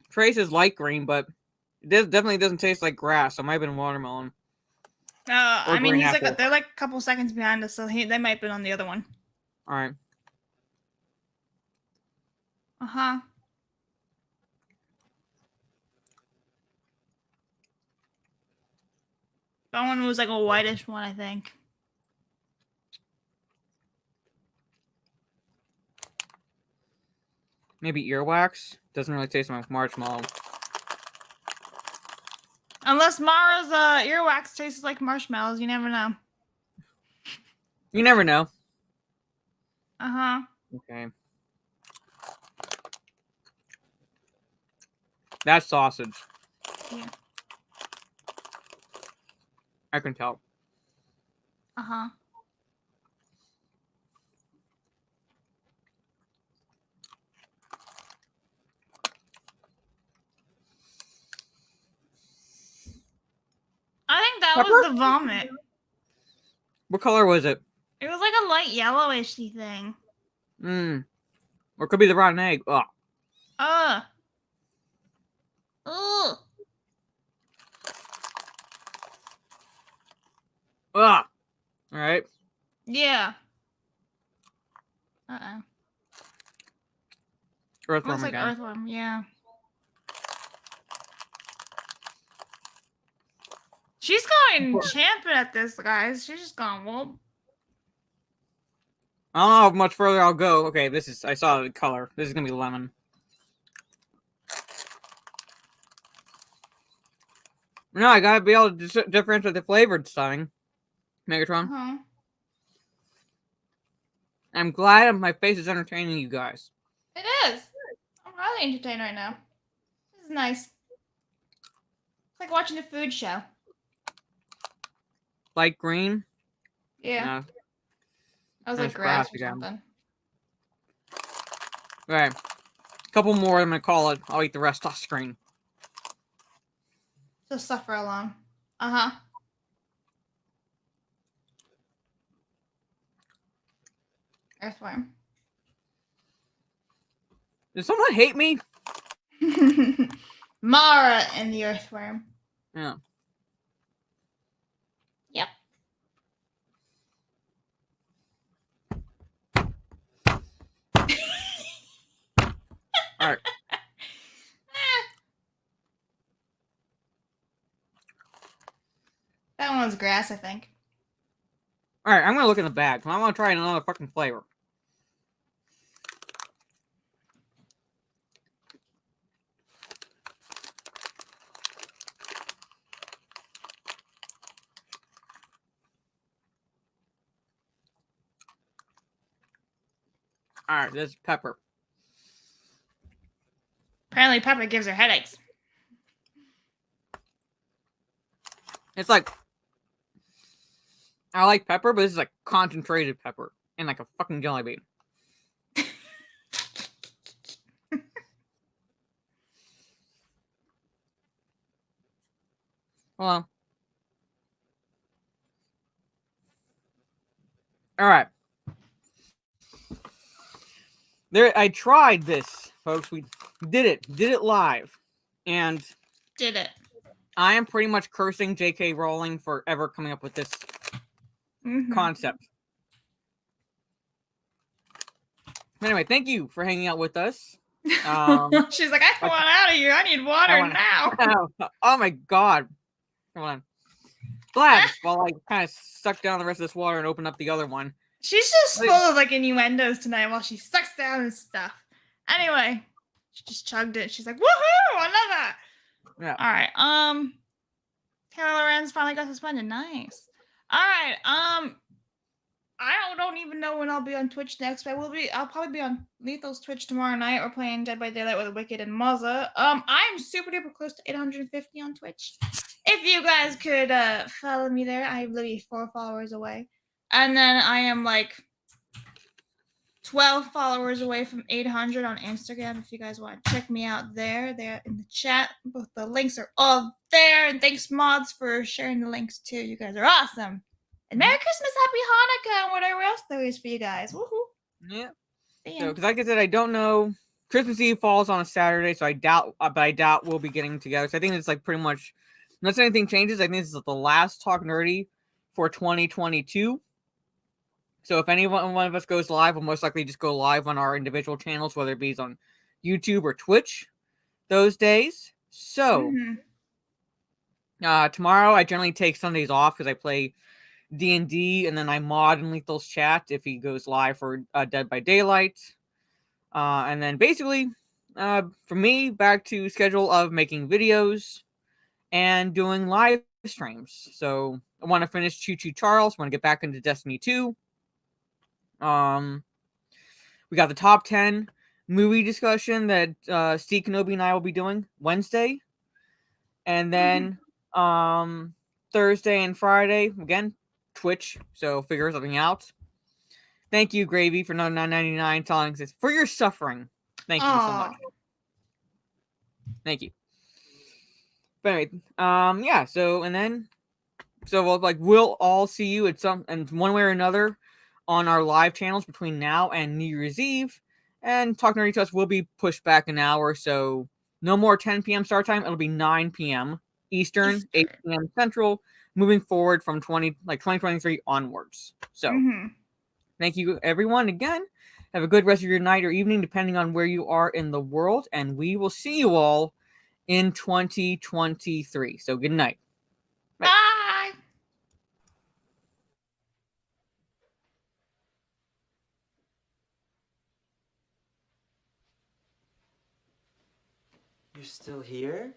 Trace is light green, but it definitely doesn't taste like grass. So it might have been watermelon. I mean, green he's apple. they're like a couple seconds behind us, so they might have been on the other one. Alright. Uh-huh. That one was like a whitish one, I think. Maybe earwax? Doesn't really taste like marshmallow. Unless Mara's earwax tastes like marshmallows, you never know. You never know. Uh-huh. Okay. That's sausage. Yeah. I can tell. Uh-huh. I think that Pepper? was the vomit. What color was it? It was like a light yellowishy thing. Or it could be the rotten egg. Ugh. Ugh. Ugh. Alright. Yeah. Uh-oh. Earthworm Looks like again. earthworm, yeah. She's going champion at this, guys. She's just going whoop. I don't know how much further I'll go. Okay, I saw the color. This is gonna be lemon. No, I gotta be able to differentiate the flavor this time, Megatron. Uh-huh. I'm glad my face is entertaining you guys. It is. I'm highly entertained right now. This is nice. It's like watching a food show. Light green. Yeah. No. I was That's like grass or crappy, damn. something. Alright. A couple more, I'm gonna call it. I'll eat the rest off screen. Just suffer along. Uh-huh. Earthworm. Does someone hate me? Mara and the earthworm. Yeah. Yep. Alright. That one was grass, I think. Alright, I'm gonna look in the bag. I wanna try another fucking flavor. Alright, this is pepper. Apparently pepper gives her headaches. It's like, I like pepper, but this is like concentrated pepper and like a fucking jelly bean. Well, all right. I tried this, folks. We did it live, and Did it. I am pretty much cursing J.K. Rowling for ever coming up with this concept. Anyway, thank you for hanging out with us. She's like, I want out of here. I need water now. Oh my god. Come on. Blabs, while I kind of suck down the rest of this water and open up the other one. She's just full of like innuendos tonight while she sucks down and stuff. Anyway, she just chugged it. She's like, woohoo! I love that. Yeah. All right. Taylor Lorenz finally got suspended. Nice. All right. I don't even know when I'll be on Twitch next, but I'll probably be on Lethal's Twitch tomorrow night. We're playing Dead by Daylight with Wicked and Muzza. I'm super duper close to 850 on Twitch. If you guys could follow me there, I'm literally 4 followers away. And then I am like 12 followers away from 800 on Instagram. If you guys want to check me out there, they're in the chat. Both the links are all there. And thanks, mods, for sharing the links too. You guys are awesome. And Merry Christmas, Happy Hanukkah, and whatever else there is for you guys. Woohoo! Yeah. Damn. So, because like I said, I don't know. Christmas Eve falls on a Saturday, so I doubt we'll be getting together. So I think it's like pretty much, unless anything changes, I think this is the last Talk Nerdy for 2022. So if one of us goes live, we'll most likely just go live on our individual channels, whether it be on YouTube or Twitch those days. So tomorrow I generally take Sundays off because I play D&D, and then I mod in Lethal's chat if he goes live for Dead by Daylight. And then basically, for me, back to schedule of making videos and doing live streams. So I want to finish Choo Choo Charles. I want to get back into Destiny 2. We got the top 10 movie discussion that Steve Kenobi and I will be doing Wednesday. And then Thursday and Friday, again, Twitch, so figure something out. Thank you, Gravy, for $9.99 telling us for your suffering. Thank you so much. Thank you. But anyway, yeah. So we'll all see you at one way or another on our live channels between now and New Year's Eve. And Talk Nerdy to Us will be pushed back an hour, so no more 10 p.m. start time. It'll be 9 p.m. Eastern, 8 p.m. Central. Moving forward from 2023 onwards. So, thank you, everyone, again. Have a good rest of your night or evening, depending on where you are in the world. And we will see you all in 2023. So, good night. Bye. You're still here?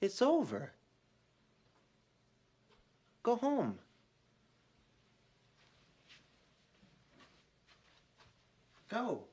It's over. Go home. Go.